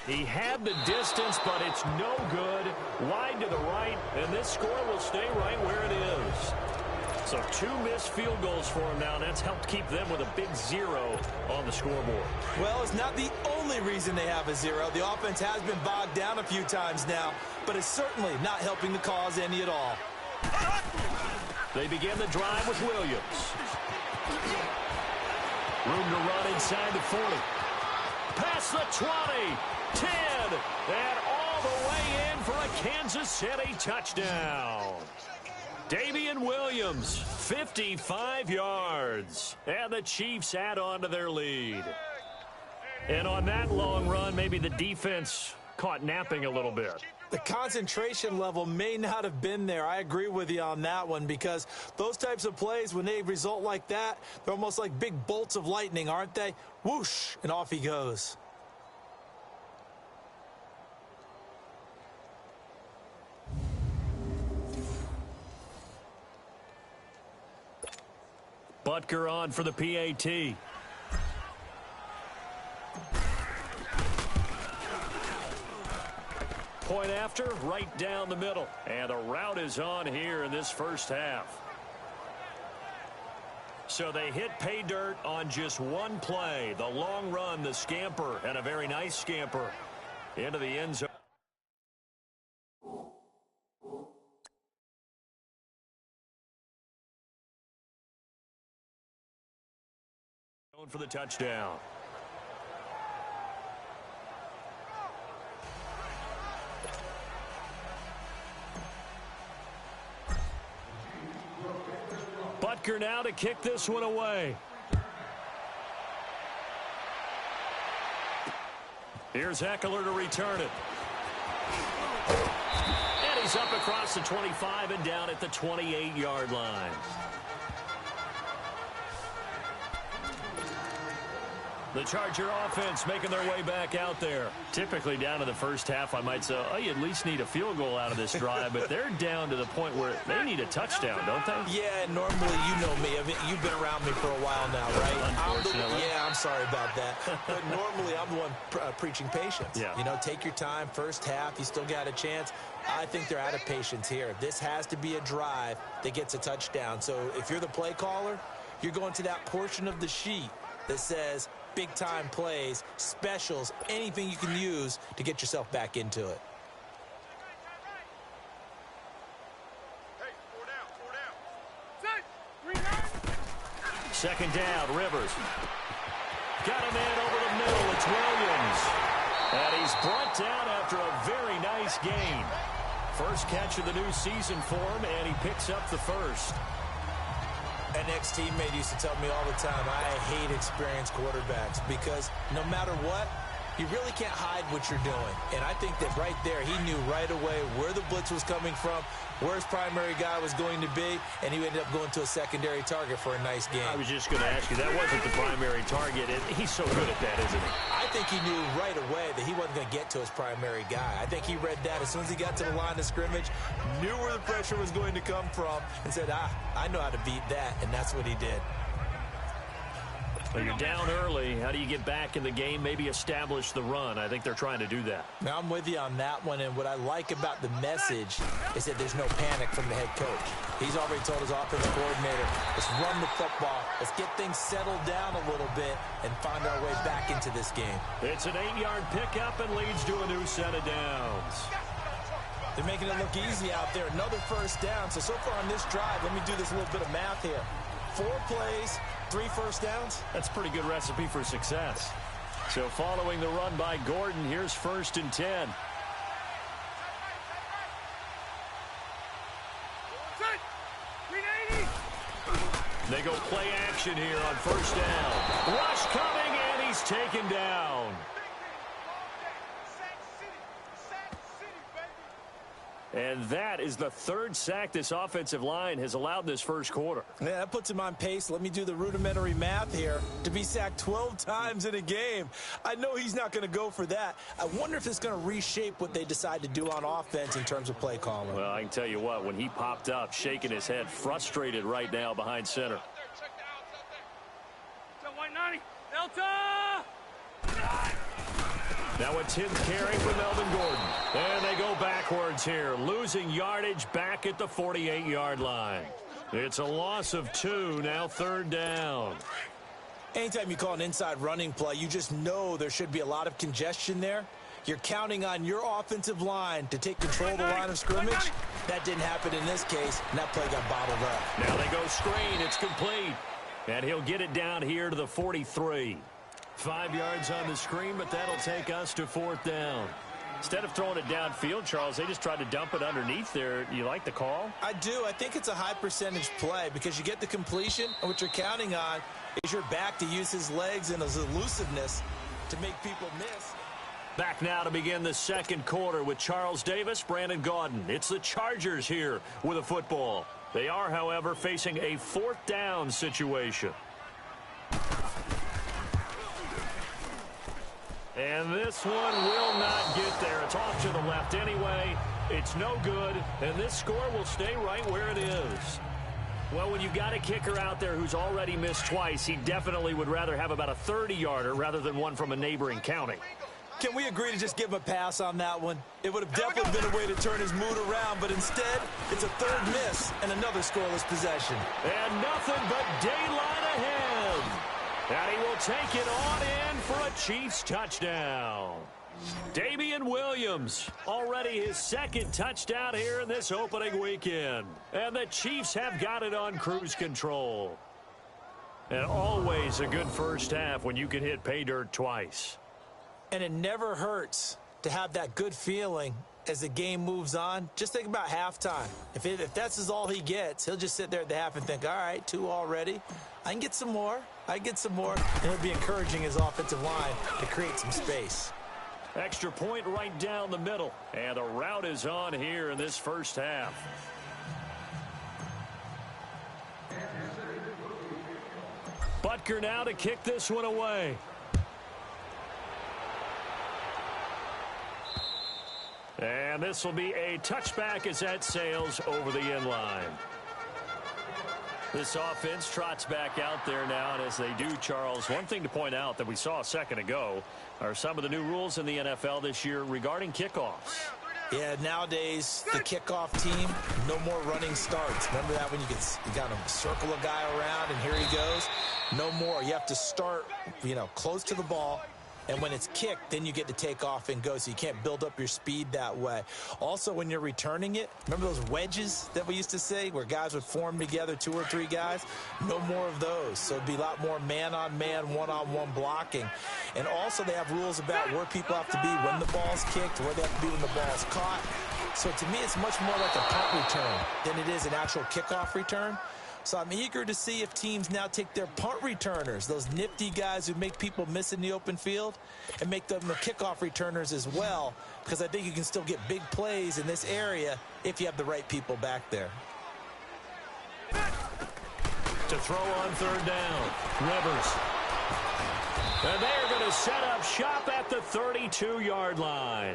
Speaker 11: He had the distance, but it's no good. Wide to the right, and this score will stay right where it is. So 2 missed field goals for him now. That's helped keep them with a big 0 on the scoreboard.
Speaker 12: Well, it's not the only reason they have a 0. The offense has been bogged down a few times now, but it's certainly not helping the cause any at all.
Speaker 11: They begin the drive with Williams. Room to run inside the 40. Past the 20, 10, and all the way in for a Kansas City touchdown. Damian Williams, 55 yards. And the Chiefs add on to their lead. And on that long run, maybe the defense caught napping a little bit.
Speaker 12: The concentration level may not have been there. I agree with you on that one, because those types of plays, when they result like that, they're almost like big bolts of lightning, aren't they? Whoosh, and off he goes.
Speaker 11: Butker on for the PAT. Point after, right down the middle. And a route is on here in this first half. So they hit pay dirt on just one play. The long run, the scamper, and a very nice scamper into the end zone. Going for the touchdown. Butker now to kick this one away. Here's Eckler to return it. And he's up across the 25 and down at the 28-yard line. The Charger offense making their way back out there. Typically down to the first half, I might say, oh, you at least need a field goal out of this drive, but they're down to the point where they need a touchdown, don't they?
Speaker 12: Yeah, normally, you know me. You've been around me for a while now, right?
Speaker 11: Unfortunately.
Speaker 12: I'm sorry about that. But normally, I'm the one preaching patience.
Speaker 11: Yeah.
Speaker 12: You know, take your time. First half, you still got a chance. I think they're out of patience here. This has to be a drive that gets a touchdown. So if you're the play caller, you're going to that portion of the sheet that says big-time plays, specials, anything you can use to get yourself back into it.
Speaker 11: Second down, Rivers. Got a man over the middle. It's Williams. And he's brought down after a very nice gain. First catch of the new season for him, and he picks up the first.
Speaker 12: An ex-teammate used to tell me all the time, I hate experienced quarterbacks, because no matter what, you really can't hide what you're doing. And I think that right there, he knew right away where the blitz was coming from, where his primary guy was going to be, and he ended up going to a secondary target for a nice game.
Speaker 11: I was just going to ask you, that wasn't the primary target. He's so good at that, isn't he?
Speaker 12: I think he knew right away that he wasn't going to get to his primary guy. I think he read that as soon as he got to the line of scrimmage, knew where the pressure was going to come from, and said, I know how to beat that, and that's what he did.
Speaker 11: Well, you're down early. How do you get back in the game? Maybe establish the run. I think they're trying to do that.
Speaker 12: Now, I'm with you on that one, and what I like about the message is that there's no panic from the head coach. He's already told his offensive coordinator, let's run the football, let's get things settled down a little bit and find our way back into this game.
Speaker 11: It's an 8-yard pickup and leads to a new set of downs.
Speaker 12: They're making it look easy out there. Another first down. So far on this drive, let me do this little bit of math here. 4 plays, 3 first downs.
Speaker 11: That's a pretty good recipe for success. So following the run by Gordon, here's 1st and 10. They go play action here on 1st down. Rush coming, and he's taken down. And that is the 3rd sack this offensive line has allowed this first quarter.
Speaker 12: Yeah, that puts him on pace. Let me do the rudimentary math here. To be sacked 12 times in a game, I know he's not going to go for that. I wonder if it's going to reshape what they decide to do on offense in terms of play calling.
Speaker 11: Well, I can tell you what, when he popped up, shaking his head, frustrated right now behind center. Now a 10th carry for Melvin Gordon. And they go backwards here, losing yardage back at the 48-yard line. It's a loss of 2, now 3rd down.
Speaker 12: Anytime you call an inside running play, you just know there should be a lot of congestion there. You're counting on your offensive line to take control of the line of scrimmage. That didn't happen in this case, and that play got bottled up.
Speaker 11: Now they go screen. It's complete. And he'll get it down here to the 43. 5 yards on the screen, but that'll take us to 4th down. Instead of throwing it downfield, Charles, they just tried to dump it underneath there. You like the call?
Speaker 12: I do. I think it's a high percentage play because you get the completion, and what you're counting on is your back to use his legs and his elusiveness to make people miss.
Speaker 11: Back now to begin the second quarter with Charles Davis, Brandon Gaudin. It's the Chargers here with a football. They are, however, facing a fourth down situation. And this one will not get there. It's off to the left anyway. It's no good, and this score will stay right where it is. Well, when you've got a kicker out there who's already missed twice, he definitely would rather have about a 30-yarder rather than one from a neighboring county.
Speaker 12: Can we agree to just give him a pass on that one? It would have definitely been a way to turn his mood around, but instead, it's a third miss and another scoreless possession.
Speaker 11: And nothing but daylight ahead. And he will take it on in for a Chiefs touchdown. Damian Williams, already his second touchdown here in this opening weekend. And the Chiefs have got it on cruise control. And always a good first half when you can hit pay dirt twice.
Speaker 12: And it never hurts to have that good feeling as the game moves on. Just think about halftime. If that's all he gets, he'll just sit there at the half and think, all right, 2 already. I can get some more. I get some more. And he'll be encouraging his offensive line to create some space.
Speaker 11: Extra point right down the middle. And the route is on here in this first half. Butker now to kick this one away. And this will be a touchback as that sails over the end line. This offense trots back out there now, and as they do, Charles, one thing to point out that we saw a second ago are some of the new rules in the NFL this year regarding kickoffs.
Speaker 12: Yeah, nowadays, the kickoff team, no more running starts. Remember that when you got to circle a guy around and here he goes? No more. You have to start, close to the ball. And when it's kicked, then you get to take off and go, so you can't build up your speed that way. Also, when you're returning it, remember those wedges that we used to say where guys would form together, 2 or 3 guys? No more of those. So it'd be a lot more man-on-man, one-on-one blocking. And also they have rules about where people have to be when the ball's kicked, where they have to be when the ball's caught. So to me, it's much more like a punt return than it is an actual kickoff return. So I'm eager to see if teams now take their punt returners, those nifty guys who make people miss in the open field, and make them the kickoff returners as well, because I think you can still get big plays in this area if you have the right people back there.
Speaker 11: To throw on third down, Rivers. And they are going to set up shop at the 32-yard line.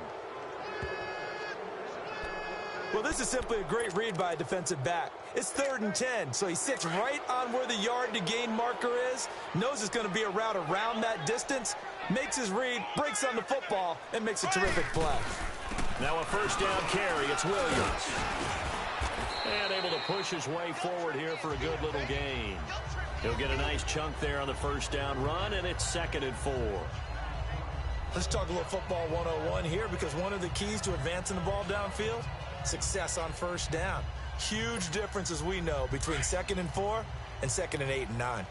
Speaker 12: Well, this is simply a great read by a defensive back. It's 3rd and 10, so he sits right on where the yard-to-gain marker is, knows it's going to be a route around that distance, makes his read, breaks on the football, and makes a terrific play.
Speaker 11: Now a first down carry. It's Williams. And able to push his way forward here for a good little gain. He'll get a nice chunk there on the first down run, and it's 2nd and 4.
Speaker 12: Let's talk a little football 101 here, because one of the keys to advancing the ball downfield, success on first down. Huge difference, as we know, between 2nd and 4 and 2nd and 8 and 9.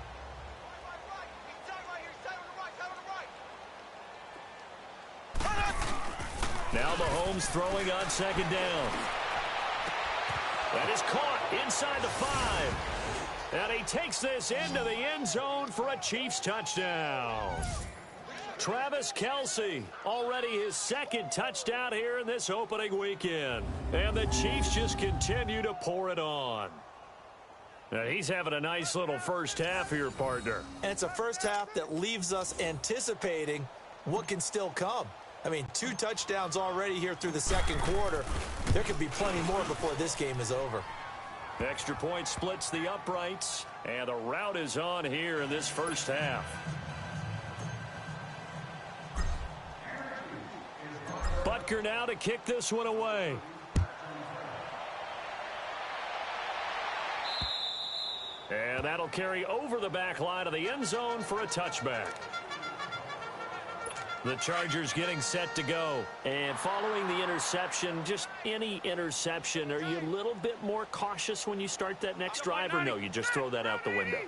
Speaker 11: Now Mahomes throwing on 2nd down. That is caught inside the 5. And he takes this into the end zone for a Chiefs touchdown. Travis Kelce, already his 2nd touchdown here in this opening weekend. And the Chiefs just continue to pour it on. Now he's having a nice little first half here, partner.
Speaker 12: And it's a first half that leaves us anticipating what can still come. I mean, 2 touchdowns already here through the 2nd quarter. There could be plenty more before this game is over.
Speaker 11: Extra point splits the uprights, and the route is on here in this first half. Butker now to kick this one away. And that'll carry over the back line of the end zone for a touchback. The Chargers getting set to go. And following the interception, just any interception, are you a little bit more cautious when you start that next drive, or no, you just throw that out the window?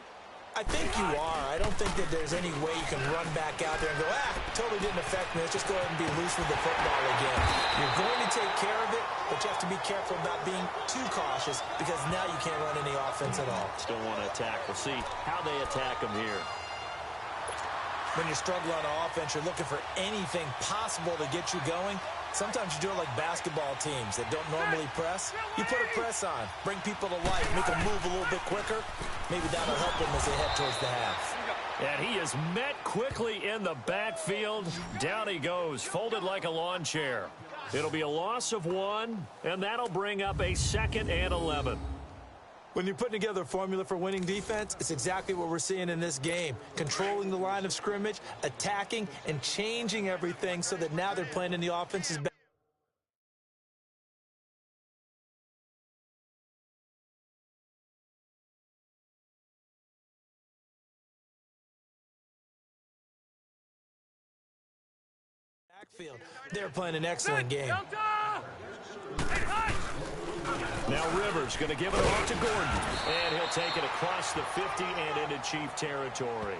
Speaker 12: I think you are. I don't think that there's any way you can run back out there and go, totally didn't affect me. Let's just go ahead and be loose with the football again. You're going to take care of it, but you have to be careful about being too cautious because now you can't run any offense at all.
Speaker 11: Still want to attack. We'll see how they attack them here.
Speaker 12: When you're struggling on offense, you're looking for anything possible to get you going. Sometimes you do it like basketball teams that don't normally press. You put a press on, bring people to life, make them move a little bit quicker. Maybe that'll help them as they head towards the half.
Speaker 11: And he is met quickly in the backfield. Down he goes, folded like a lawn chair. It'll be a loss of 1, and that'll bring up a 2nd and 11.
Speaker 12: When you're putting together a formula for winning defense, it's exactly what we're seeing in this game. Controlling the line of scrimmage, attacking, and changing everything so that now they're playing in the offense's backfield. They're playing an excellent game.
Speaker 11: Now Rivers going to give it off to Gordon. And he'll take it across the 50 and into Chief territory.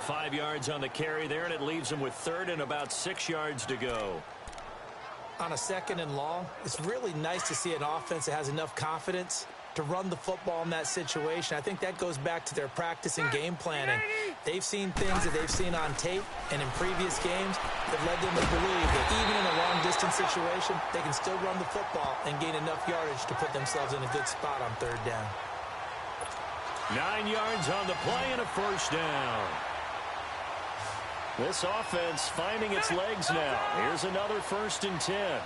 Speaker 11: 5 yards on the carry there, and it leaves him with 3rd and about 6 yards to go.
Speaker 12: On a 2nd and long, it's really nice to see an offense that has enough confidence to run the football in that situation. I think that goes back to their practice and game planning. They've seen things that they've seen on tape and in previous games that led them to believe that even in a long-distance situation, they can still run the football and gain enough yardage to put themselves in a good spot on 3rd down.
Speaker 11: 9 yards on the play and a 1st down. This offense finding its legs now. Here's another 1st and 10.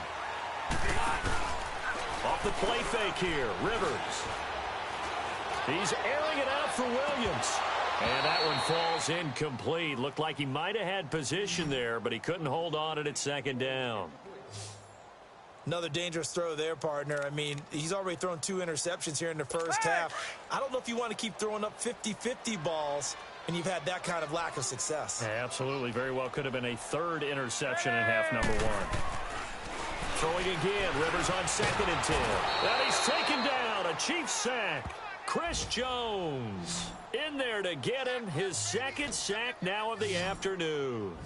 Speaker 11: Off the play fake here, Rivers. He's airing it out for Williams. And that one falls incomplete. Looked like he might have had position there, but he couldn't hold on it at 2nd down.
Speaker 12: Another dangerous throw there, partner. I mean, he's already thrown 2 interceptions here in the first half. I don't know if you want to keep throwing up 50-50 balls, and you've had that kind of lack of success.
Speaker 11: Yeah, absolutely. Very well could have been a 3rd interception in half number 1. Throwing again, Rivers on 2nd and 10. And he's taken down, a Chiefs sack. Chris Jones in there to get him, his 2nd sack now of the afternoon.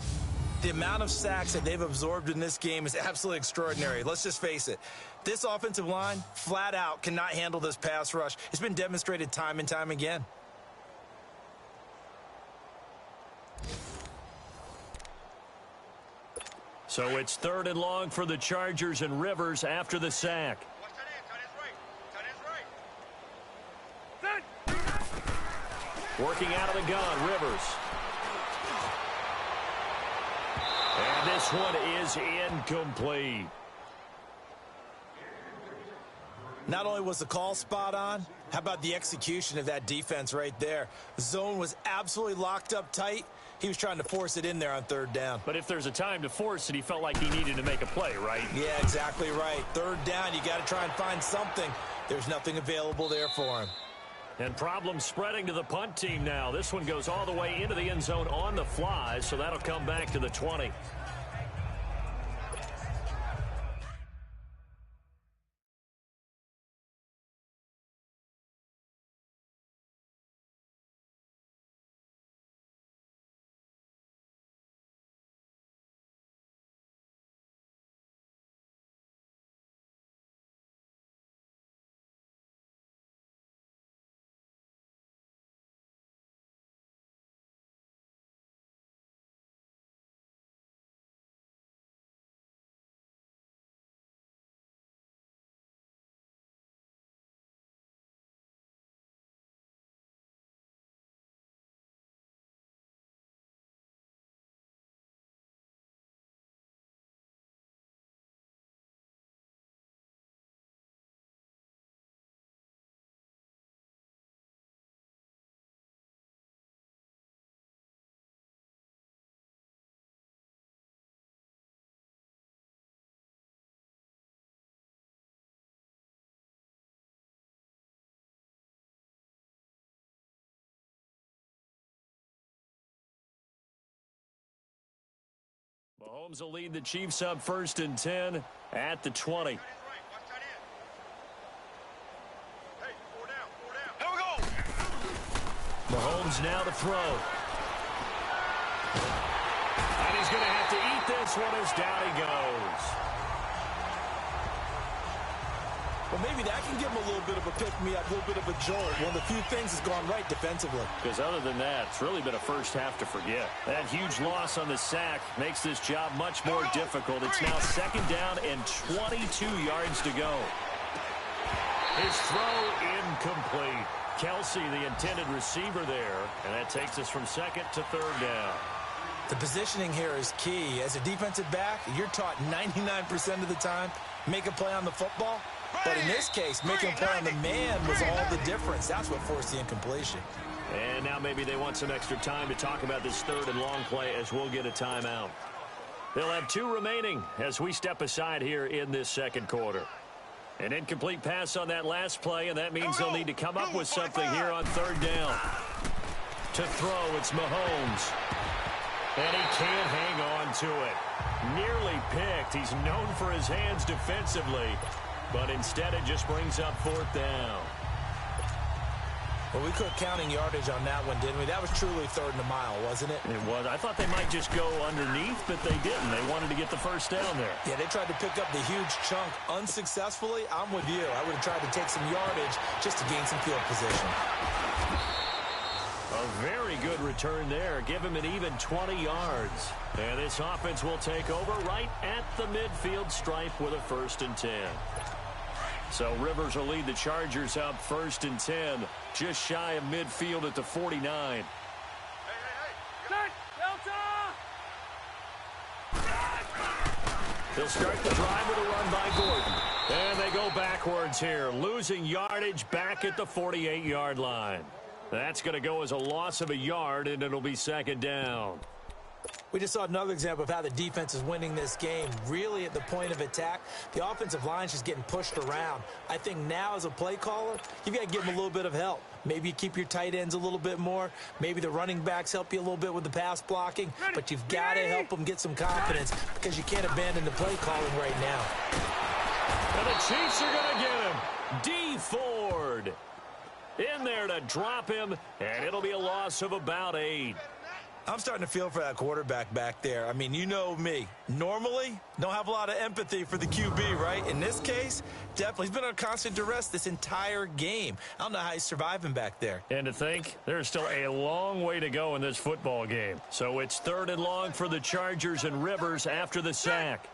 Speaker 12: The amount of sacks that they've absorbed in this game is absolutely extraordinary. Let's just face it. This offensive line, flat out, cannot handle this pass rush. It's been demonstrated time and time again.
Speaker 11: So it's 3rd and long for the Chargers, and Rivers after the sack. Working out of the gun, Rivers. And this one is incomplete.
Speaker 12: Not only was the call spot on, how about the execution of that defense right there? The zone was absolutely locked up tight. He was trying to force it in there on 3rd down.
Speaker 11: But if there's a time to force it, he felt like he needed to make a play, right?
Speaker 12: Yeah, exactly right. 3rd down, you got to try and find something. There's nothing available there for him.
Speaker 11: And problems spreading to the punt team now. This one goes all the way into the end zone on the fly, so that'll come back to the 20. Mahomes will lead the Chiefs up 1st and 10 at the 20. Mahomes now to throw. And he's going to have to eat this one as down he goes.
Speaker 12: Well, maybe that can give him a little bit of a pick-me-up, a little bit of a jolt. One of the few things that's gone right defensively.
Speaker 11: Because other than that, it's really been a first half to forget. That huge loss on the sack makes this job much more difficult. It's now 2nd down and 22 yards to go. His throw incomplete. Kelsey, the intended receiver there, and that takes us from 2nd to 3rd down.
Speaker 12: The positioning here is key. As a defensive back, you're taught 99% of the time, make a play on the football. But in this case, making a play on the man was all the difference. That's what forced the incompletion.
Speaker 11: And now maybe they want some extra time to talk about this 3rd and long play as we'll get a timeout. They'll have 2 remaining as we step aside here in this 2nd quarter. An incomplete pass on that last play, and that means they'll need to come up with something here on 3rd down. To throw, it's Mahomes. And he can't hang on to it. Nearly picked. He's known for his hands defensively. But instead, it just brings up 4th down.
Speaker 12: Well, we quit counting yardage on that one, didn't we? That was truly 3rd and a mile, wasn't it?
Speaker 11: It was. I thought they might just go underneath, but they didn't. They wanted to get the 1st down there.
Speaker 12: Yeah, they tried to pick up the huge chunk unsuccessfully. I'm with you. I would have tried to take some yardage just to gain some field position.
Speaker 11: A very good return there. Give him an even 20 yards. And this offense will take over right at the midfield stripe with a 1st and 10. So Rivers will lead the Chargers up 1st and 10, just shy of midfield at the 49. They'll start the drive with a run by Gordon. And they go backwards here, losing yardage back at the 48-yard line. That's going to go as a loss of a yard, and it'll be 2nd down.
Speaker 12: We just saw another example of how the defense is winning this game. Really at the point of attack, the offensive line's just getting pushed around. I think now as a play caller, you've got to give them a little bit of help. Maybe you keep your tight ends a little bit more. Maybe the running backs help you a little bit with the pass blocking. But you've got to help them get some confidence because you can't abandon the play calling right now.
Speaker 11: And the Chiefs are going to get him. D. Ford in there to drop him, and it'll be a loss of about 8.
Speaker 12: I'm starting to feel for that quarterback back there. I mean, you know me. Normally, don't have a lot of empathy for the QB, right? In this case, definitely. He's been on constant duress this entire game. I don't know how he's surviving back there.
Speaker 11: And to think, there's still a long way to go in this football game. So it's 3rd and long for the Chargers and Rivers after the sack.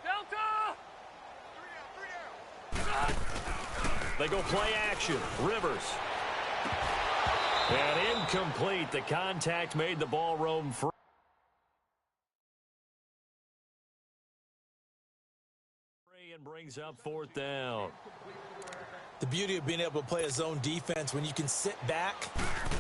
Speaker 11: They go play action. Rivers. And incomplete. The contact made the ball roam free. And brings up 4th down.
Speaker 12: The beauty of being able to play a zone defense when you can sit back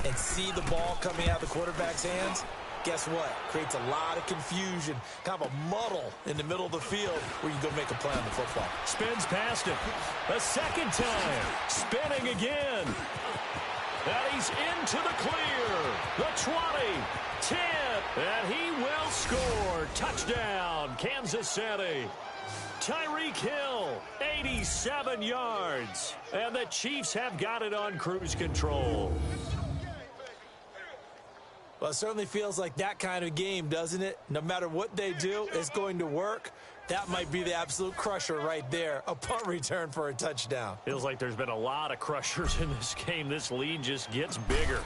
Speaker 12: and see the ball coming out of the quarterback's hands, guess what? Creates a lot of confusion, kind of a muddle in the middle of the field where you go make a play on the football.
Speaker 11: Spins past him. A 2nd time. Spinning again. And he's into the clear. The 20, 10, and he will score. Touchdown, Kansas City. Tyreek Hill, 87 yards. And the Chiefs have got it on cruise control.
Speaker 12: Well, it certainly feels like that kind of game, doesn't it? No matter what they do, it's going to work. That might be the absolute crusher right there. A punt return for a touchdown.
Speaker 11: Feels like there's been a lot of crushers in this game. This lead just gets bigger.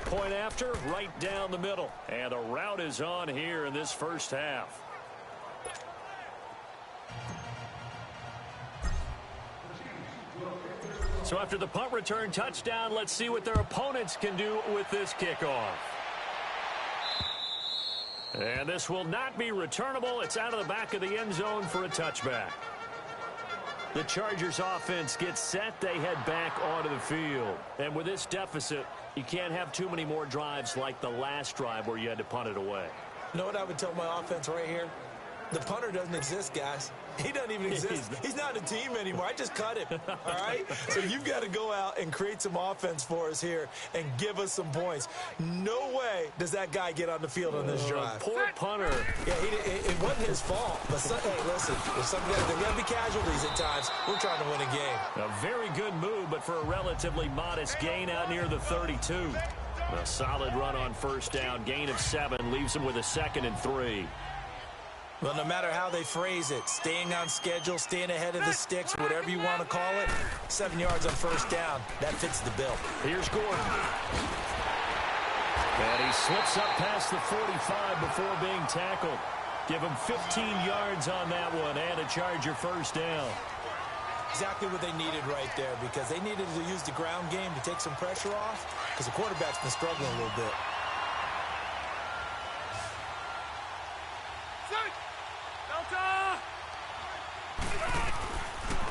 Speaker 11: Point after, right down the middle. And the route is on here in this 1st half. So after the punt return touchdown, let's see what their opponents can do with this kickoff. And this will not be returnable. It's out of the back of the end zone for a touchback. The Chargers offense gets set. They head back onto the field. And with this deficit, you can't have too many more drives like the last drive where you had to punt it away.
Speaker 12: You know what I would tell my offense right here? The punter doesn't exist, guys. He doesn't even exist. He's not a team anymore. I just cut him, all right? So you've got to go out and create some offense for us here and give us some points. No way does that guy get on the field on this drive.
Speaker 11: Poor punter.
Speaker 12: Yeah, it wasn't his fault. But, hey, listen, there's going to be casualties at times. We're trying to win a game.
Speaker 11: A very good move, but for a relatively modest gain out near the 32. A solid run on first down. Gain of 7 leaves them with a 2nd and 3.
Speaker 12: Well, no matter how they phrase it, staying on schedule, staying ahead of the sticks, whatever you want to call it, 7 yards on first down, that fits the bill.
Speaker 11: Here's Gordon. And he slips up past the 45 before being tackled. Give him 15 yards on that one and a Charger first down.
Speaker 12: Exactly what they needed right there, because they needed to use the ground game to take some pressure off, because the quarterback's been struggling a little bit.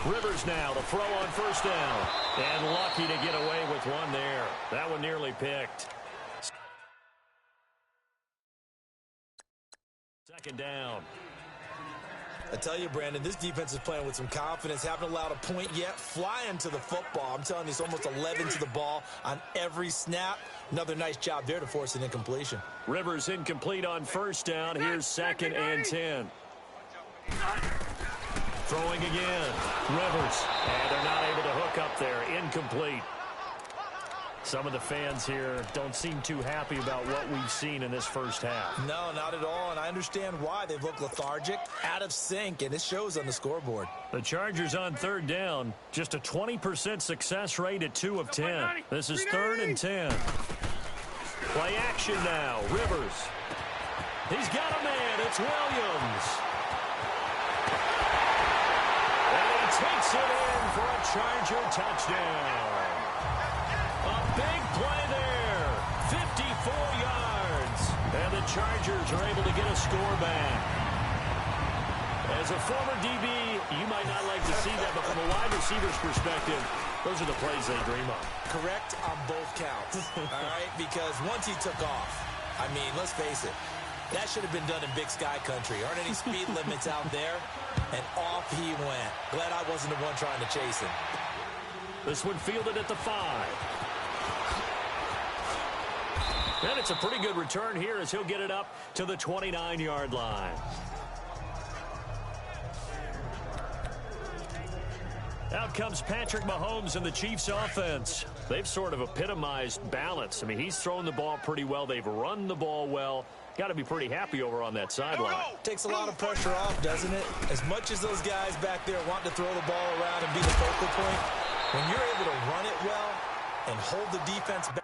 Speaker 11: Rivers now to throw on first down. And lucky to get away with one there. That one nearly picked. 2nd down.
Speaker 12: I tell you, Brandon, this defense is playing with some confidence. Haven't allowed a point yet. Flying to the football. I'm telling you, it's almost 11 to the ball on every snap. Another nice job there to force an incompletion.
Speaker 11: Rivers incomplete on first down. Here's 2nd and 10. Throwing again. Rivers. And they're not able to hook up there. Incomplete. Some of the fans here don't seem too happy about what we've seen in this first half.
Speaker 12: No, not at all, and I understand why. They've looked lethargic, out of sync, and it shows on the scoreboard.
Speaker 11: The Chargers on 3rd down. Just a 20% success rate at 2 of 10. This is 3rd and 10. Play action now. Rivers. He's got a man. It's Williams. And he takes it in for a Charger touchdown. A big play there. 54 yards. And the Chargers are able to get a score back. As a former DB, you might not like to see that, but from a wide receiver's perspective, those are the plays they dream of.
Speaker 12: Correct on both counts, all right? Because once he took off, I mean, let's face it, that should have been done in Big Sky country. Aren't any speed limits out there? And off he went. Glad I wasn't the one trying to chase him.
Speaker 11: This one fielded at the 5. And it's a pretty good return here as he'll get it up to the 29-yard line. Out comes Patrick Mahomes and the Chiefs offense. They've sort of epitomized balance. I mean, he's thrown the ball pretty well. They've run the ball well. Got to be pretty happy over on that sideline.
Speaker 12: Takes a lot of pressure off, doesn't it? As much as those guys back there want to throw the ball around and be the focal point, when you're able to run it well and hold the defense back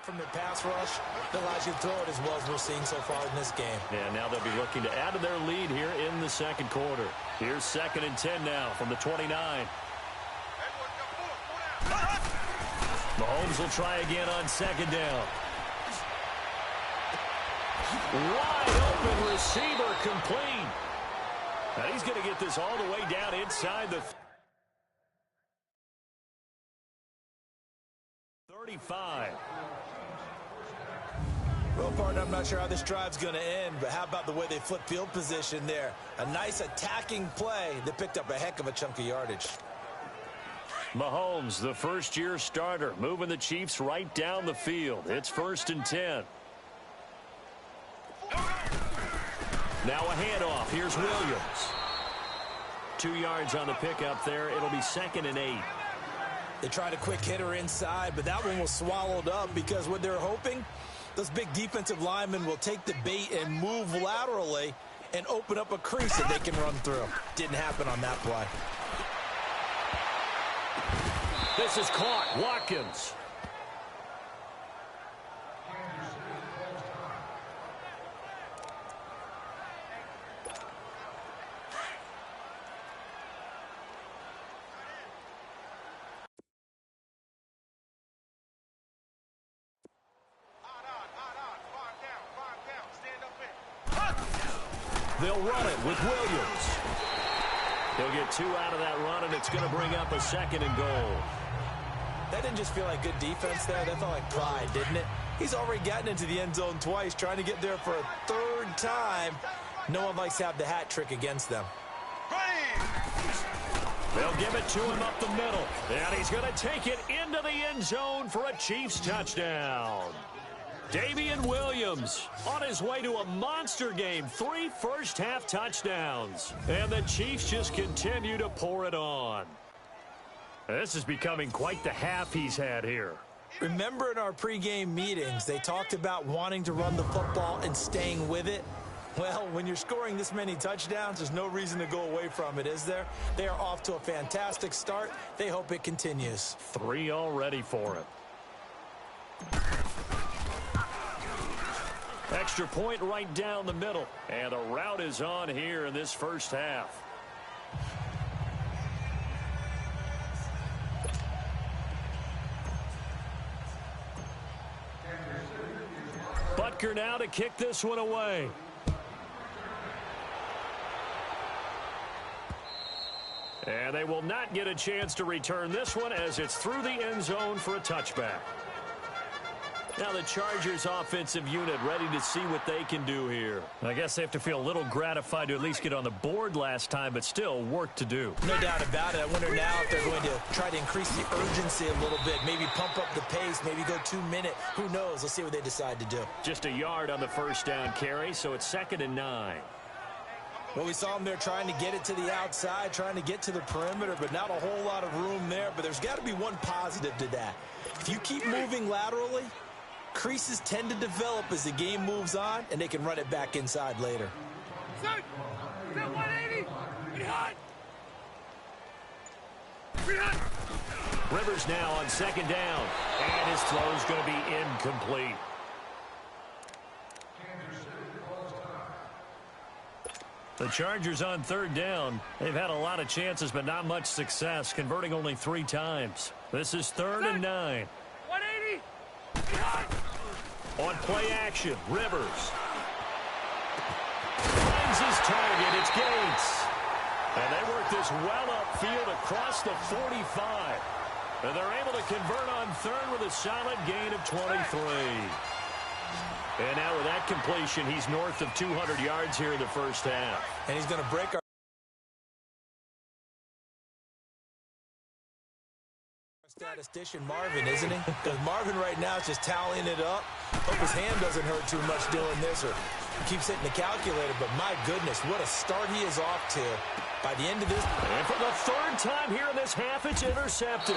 Speaker 12: from the pass rush, it allows you to throw it as well as we're seeing so far in this game.
Speaker 11: Yeah, now they'll be looking to add to their lead here in the 2nd quarter. Here's 2nd and 10 now from the 29. Mahomes will try again on 2nd down. Wide open receiver complete. Now he's going to get this all the way down inside the 35.
Speaker 12: Well, partner, I'm not sure how this drive's going to end, but how about the way they flip field position there? A nice attacking play that picked up a heck of a chunk of yardage.
Speaker 11: Mahomes, the first-year starter, moving the Chiefs right down the field. It's 1st and 10. Now a handoff. Here's Williams. 2 yards on the pickup there. It'll be 2nd and 8.
Speaker 12: They tried a quick hitter inside, but that one was swallowed up because what they're hoping, those big defensive linemen will take the bait and move laterally and open up a crease that they can run through. Didn't happen on that play.
Speaker 11: This is caught. Watkins. They'll run it with Williams. He'll get 2 out of that run, and it's going to bring up a 2nd and goal.
Speaker 12: That didn't just feel like good defense there. That felt like pride, didn't it? He's already gotten into the end zone twice, trying to get there for a 3rd time. No one likes to have the hat trick against them.
Speaker 11: They'll give it to him up the middle. And he's going to take it into the end zone for a Chiefs touchdown. Damian Williams on his way to a monster game. 3 first-half touchdowns. And the Chiefs just continue to pour it on. This is becoming quite the half he's had here.
Speaker 12: Remember in our pregame meetings, they talked about wanting to run the football and staying with it? Well, when you're scoring this many touchdowns, there's no reason to go away from it, is there? They are off to a fantastic start. They hope it continues.
Speaker 11: 3 already for him. Extra point right down the middle. And the route is on here in this first half. Butker now to kick this one away. And they will not get a chance to return this one as it's through the end zone for a touchback. Now the Chargers offensive unit ready to see what they can do here. I guess they have to feel a little gratified to at least get on the board last time, but still work to do.
Speaker 12: No doubt about it. I wonder now if they're going to try to increase the urgency a little bit, maybe pump up the pace, maybe go 2 minute. Who knows? Let's see what they decide to do.
Speaker 11: Just a yard on the first down carry, so it's 2nd and 9.
Speaker 12: Well, we saw them there trying to get it to the outside, trying to get to the perimeter, but not a whole lot of room there. But there's got to be one positive to that. If you keep moving laterally, creases tend to develop as the game moves on, and they can run it back inside later.
Speaker 13: Set 180.
Speaker 11: Rivers now on 2nd down, and his throw is going to be incomplete. The Chargers on 3rd down. They've had a lot of chances, but not much success, converting only 3 times. This is 3rd and 9.
Speaker 13: 180.
Speaker 11: On play action, Rivers finds his target. It's Gates. And they work this well upfield across the 45. And they're able to convert on 3rd with a solid gain of 23. And now with that completion, he's north of 200 yards here in the first half.
Speaker 12: And he's going to break our statistician Marvin, isn't he? Because Marvin right now is just tallying it up. Hope his hand doesn't hurt too much doing this, or he keeps hitting the calculator. But my goodness, what a start he is off to. By the end of this.
Speaker 11: And for the 3rd time here in this half, it's intercepted.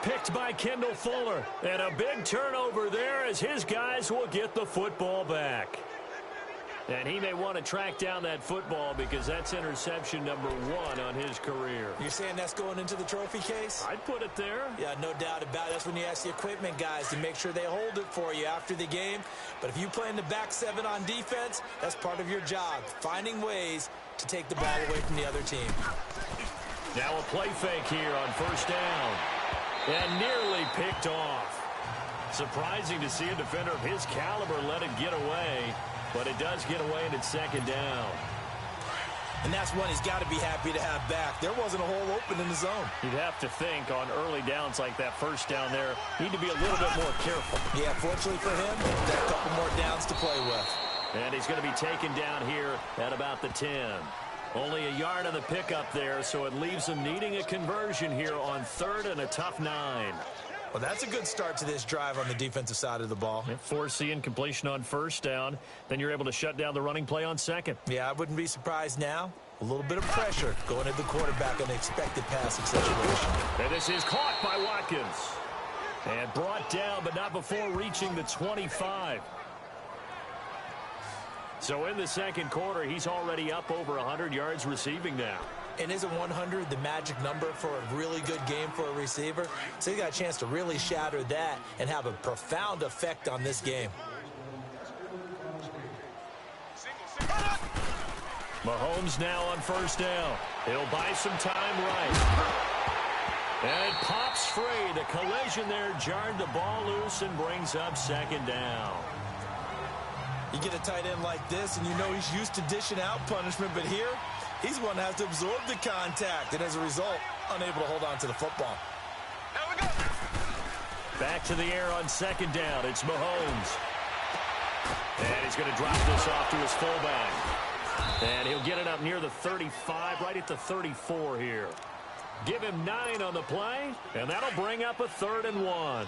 Speaker 11: Picked by Kendall Fuller. And a big turnover there as his guys will get the football back. And he may want to track down that football because that's interception number 1 on his career.
Speaker 12: You're saying that's going into the trophy case?
Speaker 11: I'd put it there.
Speaker 12: Yeah, no doubt about it. That's when you ask the equipment guys to make sure they hold it for you after the game. But if you play in the back 7 on defense, that's part of your job, finding ways to take the ball away from the other team.
Speaker 11: Now a play fake here on 1st down. And nearly picked off. Surprising to see a defender of his caliber let it get away, but it does get away and it's 2nd down.
Speaker 12: And that's one he's got to be happy to have back. There wasn't a hole open in the zone.
Speaker 11: You'd have to think on early downs like that 1st down there, need to be a little bit more careful.
Speaker 12: Yeah, fortunately for him, got a couple more downs to play with.
Speaker 11: And he's going to be taken down here at about the 10. Only a yard on the pickup there, so it leaves him needing a conversion here on 3rd and a tough 9.
Speaker 12: Well, that's a good start to this drive on the defensive side of the ball.
Speaker 11: Forcing completion on 1st down. Then you're able to shut down the running play on 2nd.
Speaker 12: Yeah, I wouldn't be surprised now. A little bit of pressure going at the quarterback on the expected passing situation.
Speaker 11: And this is caught by Watkins. And brought down, but not before reaching the 25. So in the 2nd quarter, he's already up over 100 yards receiving now.
Speaker 12: And isn't 100 the magic number for a really good game for a receiver? So he got a chance to really shatter that and have a profound effect on this game.
Speaker 11: Mahomes now on 1st down. He'll buy some time right. And it pops free. The collision there jarred the ball loose and brings up 2nd down.
Speaker 12: You get a tight end like this, and you know he's used to dishing out punishment, but here, he's the one that has to absorb the contact, and as a result, unable to hold on to the football.
Speaker 13: Here we go.
Speaker 11: Back to the air on 2nd down. It's Mahomes. And he's going to drop this off to his fullback. And he'll get it up near the 35, right at the 34 here. Give him 9 on the play, and that'll bring up a 3rd and 1.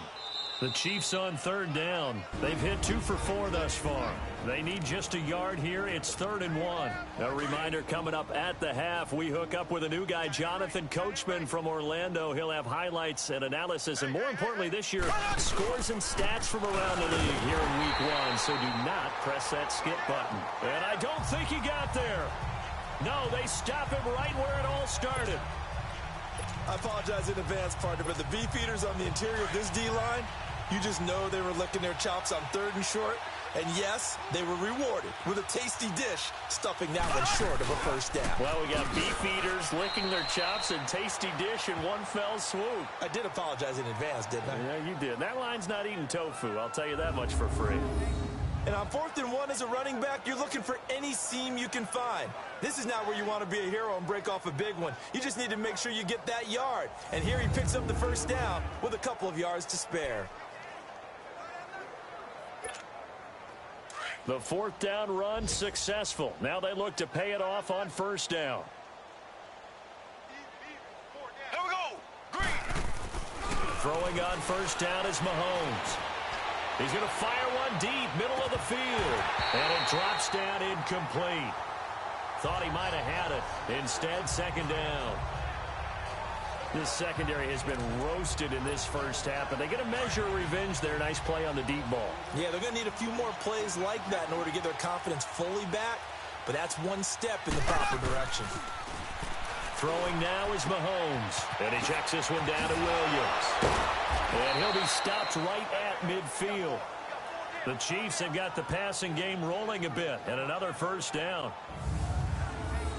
Speaker 11: The Chiefs on third down. They've hit 2 for 4 thus far. They need just a yard here. It's 3rd and 1. A reminder coming up at the half, we hook up with a new guy, Jonathan Coachman from Orlando. He'll have highlights and analysis, and more importantly this year, scores and stats from around the league here in week 1. So do not press that skip button. And I don't think he got there. No, they stop him right where it all started.
Speaker 12: I apologize in advance, partner, but the beefeaters on the interior of this D-line, you just know they were licking their chops on 3rd and short. And yes, they were rewarded with a tasty dish, stuffing that one short of a first down.
Speaker 11: Well, we got beefeaters licking their chops and tasty dish in one fell swoop.
Speaker 12: I did apologize in advance, didn't I?
Speaker 11: Yeah, you did. That line's not eating tofu, I'll tell you that much for free.
Speaker 12: And on 4th and 1 as a running back, you're looking for any seam you can find. This is not where you want to be a hero and break off a big one. You just need to make sure you get that yard. And here he picks up the first down with a couple of yards to spare.
Speaker 11: The 4th down run successful. Now they look to pay it off on 1st down.
Speaker 13: Here we go. Green.
Speaker 11: Throwing on 1st down is Mahomes. He's going to fire one deep, middle of the field. And it drops down incomplete. Thought he might have had it. Instead, 2nd down. This secondary has been roasted in this first half, but they get a measure of revenge there. Nice play on the deep ball.
Speaker 12: Yeah, they're going to need a few more plays like that in order to get their confidence fully back, but that's one step in the proper direction.
Speaker 11: Throwing now is Mahomes, and he checks this one down to Williams. And he'll be stopped right at midfield. The Chiefs have got the passing game rolling a bit, and another 1st down.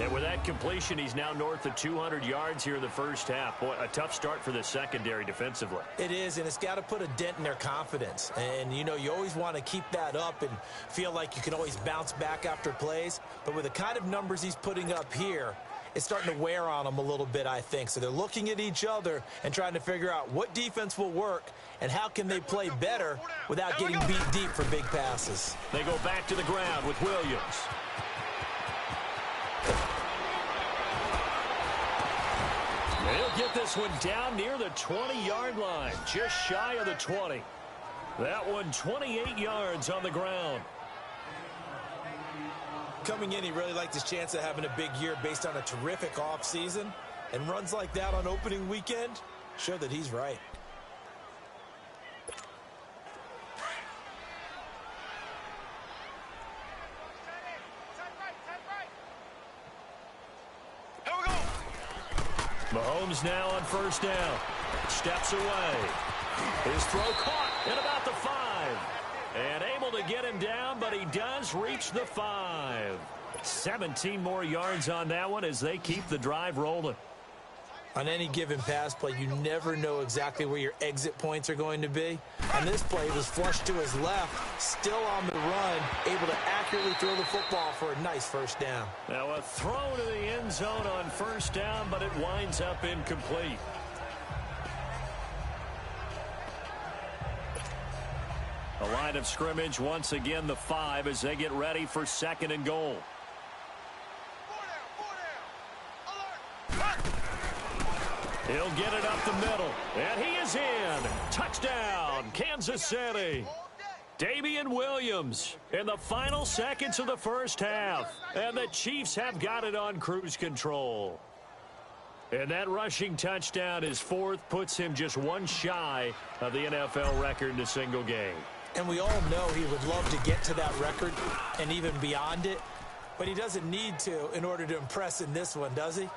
Speaker 11: And with that completion, he's now north of 200 yards here in the first half. Boy, a tough start for the secondary defensively.
Speaker 12: It is, and it's got to put a dent in their confidence. And, you know, you always want to keep that up and feel like you can always bounce back after plays. But with the kind of numbers he's putting up here, it's starting to wear on them a little bit, I think. So they're looking at each other and trying to figure out what defense will work and how can they play better without getting beat deep for big passes.
Speaker 11: They go back to the ground with Williams. He'll get this one down near the 20-yard line, just shy of the 20. That one 28 yards on the ground.
Speaker 12: Coming in, he really liked his chance of having a big year based on a terrific offseason. And runs like that on opening weekend show that he's right.
Speaker 11: Mahomes now on 1st down. Steps away. His throw caught at about the 5. And able to get him down, but he does reach the 5. 17 more yards on that one as they keep the drive rolling.
Speaker 12: On any given pass play, you never know exactly where your exit points are going to be. And this play was flushed to his left, still on the run, able to accurately throw the football for a nice 1st down.
Speaker 11: Now a throw to the end zone on 1st down, but it winds up incomplete. The line of scrimmage, once again the 5 as they get ready for 2nd and goal. He'll get it up the middle, and he is in. Touchdown, Kansas City. Damian Williams in the final seconds of the first half, and the Chiefs have got it on cruise control. And that rushing touchdown, his 4th, puts him just one shy of the NFL record in a single game.
Speaker 12: And we all know he would love to get to that record and even beyond it, but he doesn't need to in order to impress in this one, does he?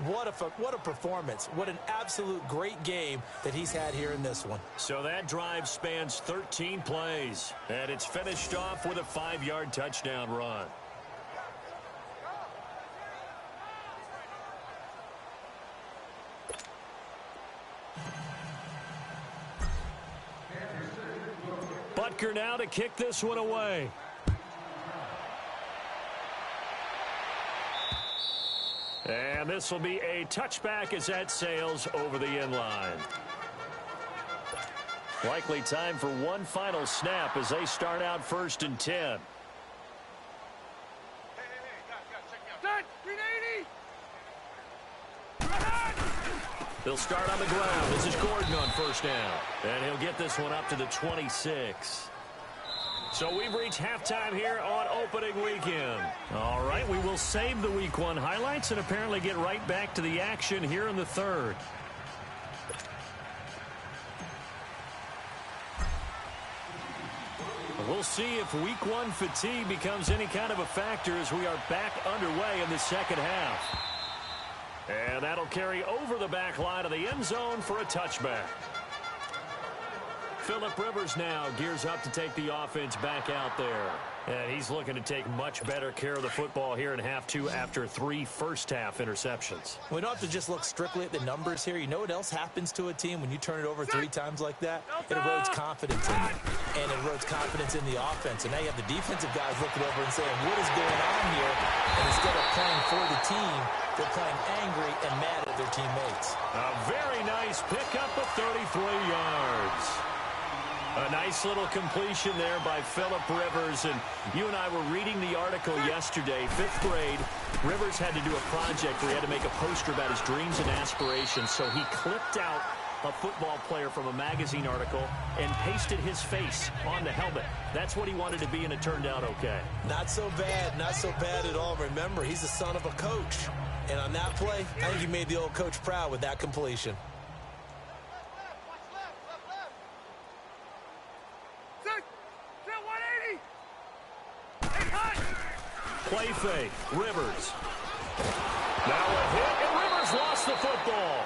Speaker 12: What a performance. What an absolute great game that he's had here in this one.
Speaker 11: So that drive spans 13 plays, and it's finished off with a 5-yard touchdown run. Butker now to kick this one away. And this will be a touchback as that sails over the end line. Likely time for one final snap as they start out 1st and 10.
Speaker 13: Set, 380.
Speaker 11: They'll start on the ground. This is Gordon on first down. And he'll get this one up to the 26. So we've reached halftime here on opening weekend. All right, we will save the Week 1 highlights and apparently get right back to the action here in the third. We'll see if Week 1 fatigue becomes any kind of a factor as we are back underway in the second half. And that'll carry over the back line of the end zone for a touchback. Phillip Rivers now gears up to take the offense back out there. And he's looking to take much better care of the football here in half 2 after 3 first-half interceptions.
Speaker 12: We don't have to just look strictly at the numbers here. You know what else happens to a team when you turn it over 3 times like that? It erodes confidence in it. And it erodes confidence in the offense. And now you have the defensive guys looking over and saying, what is going on here? And instead of playing for the team, they're playing angry and mad at their teammates.
Speaker 11: A very nice pickup of 33 yards. A nice little completion there by Phillip Rivers. And you and I were reading the article yesterday, 5th grade. Rivers had to do a project where he had to make a poster about his dreams and aspirations. So he clipped out a football player from a magazine article and pasted his face on the helmet. That's what he wanted to be, and it turned out okay.
Speaker 12: Not so bad. Not so bad at all. Remember, he's the son of a coach. And on that play, I think he made the old coach proud with that completion.
Speaker 11: Play fake. Rivers. Now a hit, and Rivers lost the football.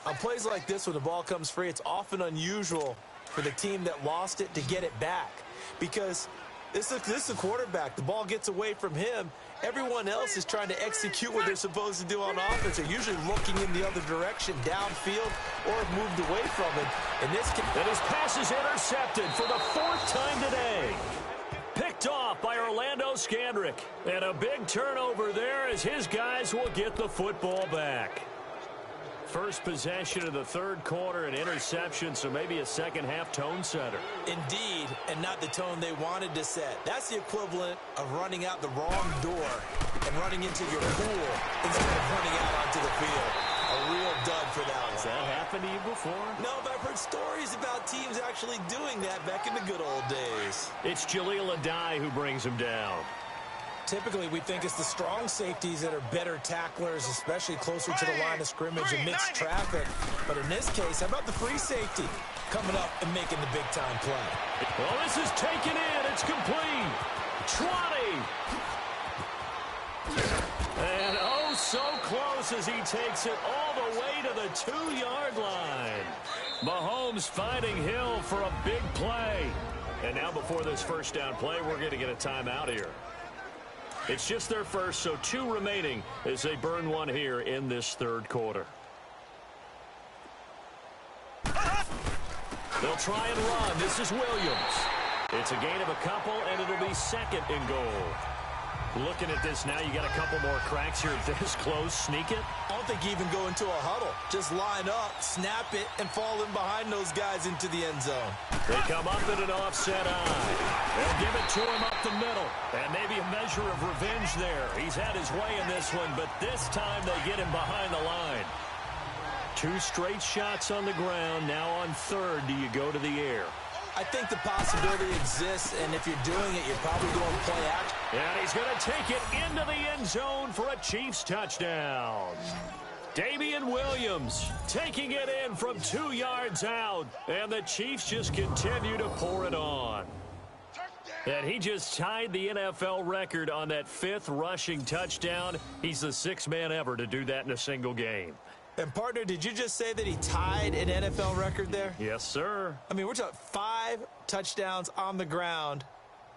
Speaker 12: On plays like this, when the ball comes free, it's often unusual for the team that lost it to get it back. Because this is a quarterback. The ball gets away from him. Everyone else is trying to execute what they're supposed to do on offense. They're usually looking in the other direction, downfield, or have moved away from it. In this case,
Speaker 11: and his pass is intercepted for the 4th time today. Picked off by Orlando Scandrick. And a big turnover there as his guys will get the football back. First possession of the third quarter, an interception, so maybe a second-half tone setter.
Speaker 12: Indeed, and not the tone they wanted to set. That's the equivalent of running out the wrong door and running into your pool instead of running out onto the field. A real dud for that one.
Speaker 11: Has that happened to you before?
Speaker 12: No, but I've heard stories about teams actually doing that back in the good old days.
Speaker 11: It's Jaleel Adai who brings him down.
Speaker 12: Typically, we think it's the strong safeties that are better tacklers, especially closer to the line of scrimmage amidst traffic. But in this case, how about the free safety coming up and making the big-time play?
Speaker 11: Well, this is taken in. It's complete. 20. And oh, so close as he takes it all the way to the 2-yard line. Mahomes fighting Hill for a big play. And now before this first down play, we're going to get a timeout here. It's just their first, so 2 remaining as they burn one here in this third quarter. They'll try and run. This is Williams. It's a gain of a couple, and it'll be 2nd and goal. Looking at this now, you got a couple more cracks here this close. Sneak it.
Speaker 12: I don't think you even go into a huddle. Just line up, snap it, and fall in behind those guys into the end zone.
Speaker 11: They come up in an offset eye. They'll give it to him up the middle. And maybe a measure of revenge there. He's had his way in this one, but this time they get him behind the line. 2 straight shots on the ground. Now on 3rd, do you go to the air?
Speaker 12: I think the possibility exists, and if you're doing it, you're probably going to play action.
Speaker 11: And he's going to take it into the end zone for a Chiefs touchdown. Damian Williams taking it in from 2 yards out, and the Chiefs just continue to pour it on. And he just tied the NFL record on that 5th rushing touchdown. He's the 6th man ever to do that in a single game.
Speaker 12: And, partner, did you just say that he tied an NFL record there?
Speaker 11: Yes, sir.
Speaker 12: I mean, we're talking 5 touchdowns on the ground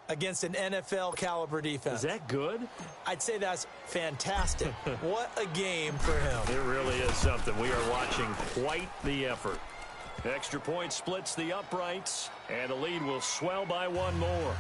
Speaker 12: against an NFL-caliber defense.
Speaker 11: Is that good?
Speaker 12: I'd say that's fantastic. What a game for him.
Speaker 11: It really is something. We are watching quite the effort. Extra point splits the uprights, and the lead will swell by 1 more.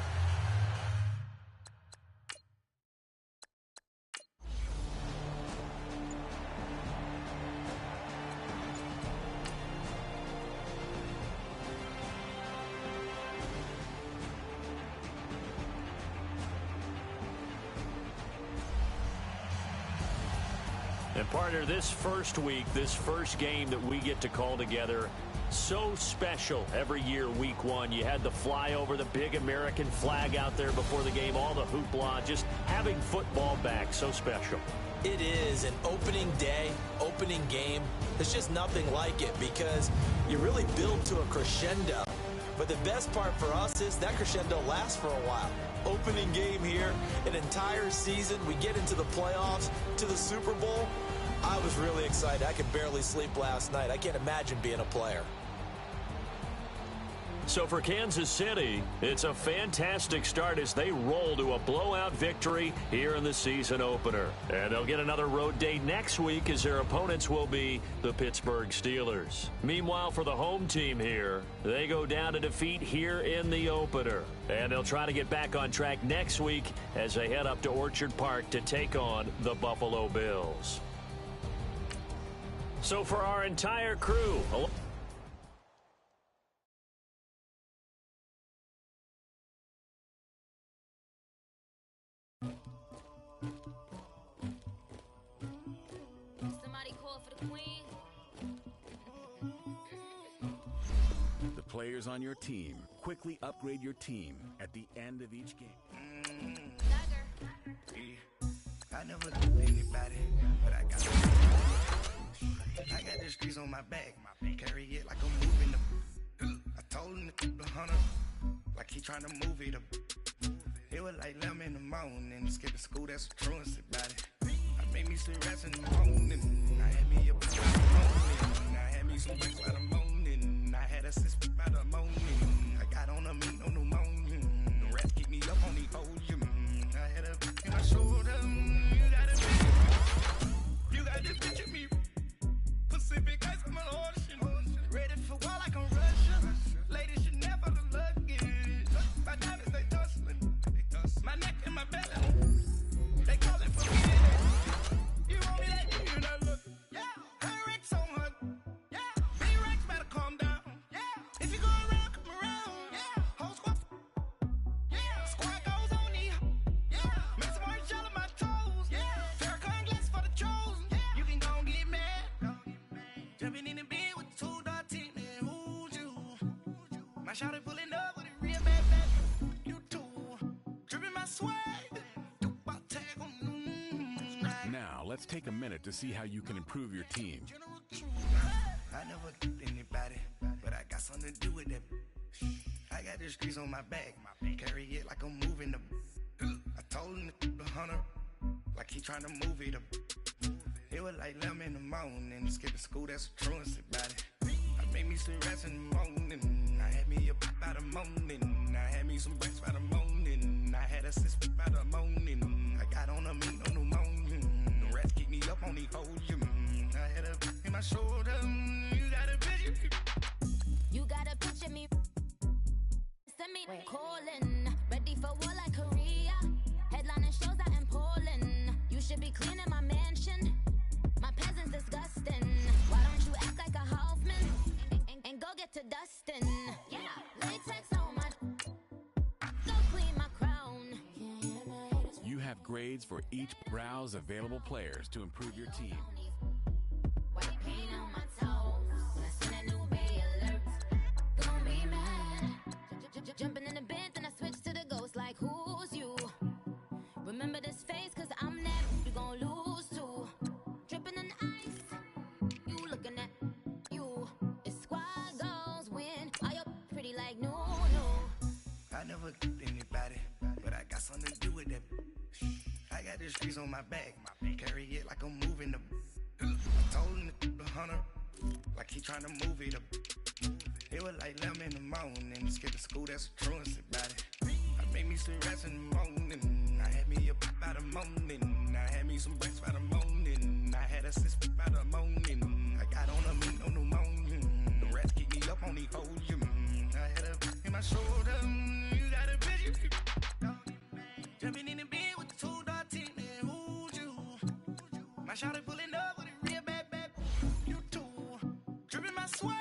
Speaker 11: And partner, this first week, this first game that we get to call together, so special every year, week one. You had the flyover, the big American flag out there before the game, all the hoopla, just having football back, so special.
Speaker 12: It is an opening day, opening game. There's just nothing like it because you really build to a crescendo. But the best part for us is that crescendo lasts for a while. Opening game here, an entire season. We get into the playoffs, to the Super Bowl. I was really excited. I could barely sleep last night. I can't imagine being a player.
Speaker 11: So for Kansas City, it's a fantastic start as they roll to a blowout victory here in the season opener. And they'll get another road day next week as their opponents will be the Pittsburgh Steelers. Meanwhile, for the home team here, they go down to defeat here in the opener. And they'll try to get back on track next week as they head up to Orchard Park to take on the Buffalo Bills. So for our entire crew,
Speaker 5: Somebody call for the queen.
Speaker 1: The players on your team quickly upgrade your team at the end of each game.
Speaker 3: I never do anybody, but I got the streets on my back. Carry it like I'm moving them. I told him to keep the hunter, like he trying to move it up. It was like 11 in the morning, skipping school, that's a truancy about it. I made me some rest in the morning. I had me a by the morning. I had me some rest by the morning. I had a sis by the morning. I got on a meat, no pneumonia. The rats keep me up on the podium. I had a in my shoulder. You got this bitch at me. Pacific ice, I'm an ocean. Ready for war like I'm Russian. Ladies should never the luggage. My diamonds, they tussling. My neck and my belly. They calling for me. You want me that? You not look. Yeah. Her Rex on her. Yeah. B-Rex better calm down. Yeah. If you go around, come around. Yeah. Whole squad. Yeah. Squad goes on me. Yeah. Make some orange gel on my toes. Yeah. Farrakhan glass for the chosen. Yeah. You can go and get mad. Jumping in the bed with 2 dark teeth, man. Who's you? My shawty pulling up with a real bad bad. You too. Dripping my swag.
Speaker 1: Now, let's take a minute to see how you can improve your team.
Speaker 3: I never did anybody, but I got something to do with that. I got the streets on my back. Carry it like I'm moving them. I told him to keep the hunter, like he trying to move it up. It was like 11 in the morning, skipping school, that's a truancy about it. I made me some rest in the morning. I had me a by the morning. I had me some breaks by the morning. I had a sis by the morning. I got on a meat, no pneumonia. The rats keep me up on the podium. I had a in my shoulder. You got a picture.
Speaker 5: You got a picture me. Send me calling. Ready for war like Korea. Headlining shows out in Poland. You should be cleaning my mansion. My peasants disgusting. Why don't you act like a Hoffman and go get to dustin'? Yeah, latex on my. Go clean my crown.
Speaker 1: You have grades for each. Browse available players to improve your team.
Speaker 5: White paint on my toes. When I send a new bay alert, gonna be mad. Jumping in the bed, then I switch to the ghost like who's you? Remember this face, cause I'm that you gon' lose too. Dripping in ice, you looking at you. It's squad goals win. Are you pretty like no?
Speaker 3: I never did anybody, but I got something to do with that. I got the streets on my back. Carry it like I'm moving them. I told him to keep the hunter, like he trying to move it up. It was like 11 in the morning, skipping school, that's a truancy about it. I made me some rest in the morning. I had me a by the morning. I had me some breaks by the morning. I had a sis by the morning. I got on a meat, no pneumonia. The rats keep me up on the podium. I had a in my shoulder. You got a picture. Jumping in the bed with 2 dark teeth, man. Who's you? My shawty pulling up with a real bad bad. You too. Dripping my swag.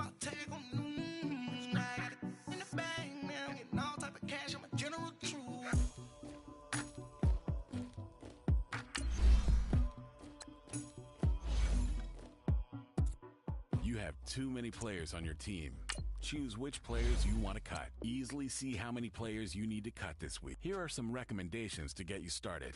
Speaker 3: I got it in the bag now. Getting all type of cash. I'm a general true.
Speaker 1: have too many players on your team. Choose which players you want to cut. Easily see how many players you need to cut this week. Here are some recommendations to get you started.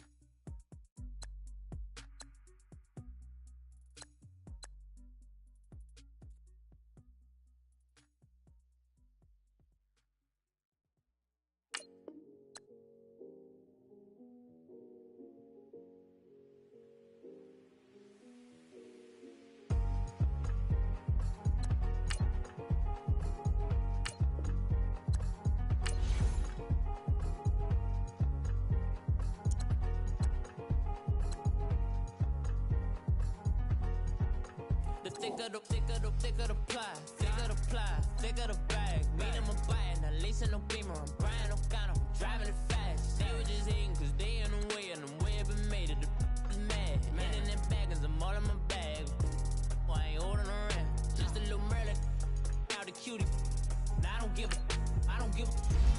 Speaker 14: Thicker the pie, thicker the bag. Meet him a bite, now listen no beamer. I'm Brian O'Connor, I'm driving it fast. They were just hating cause they in the way, and the way I've been made it, the is mad. Hitting them baggins, I'm all in my bag. I ain't holding around, just a little Merlin, out the cutie. Now I don't give a.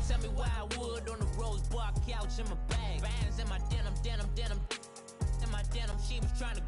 Speaker 14: Tell me why I would on the rose bar couch in my bag. Bands in my denim. In my denim, she was trying to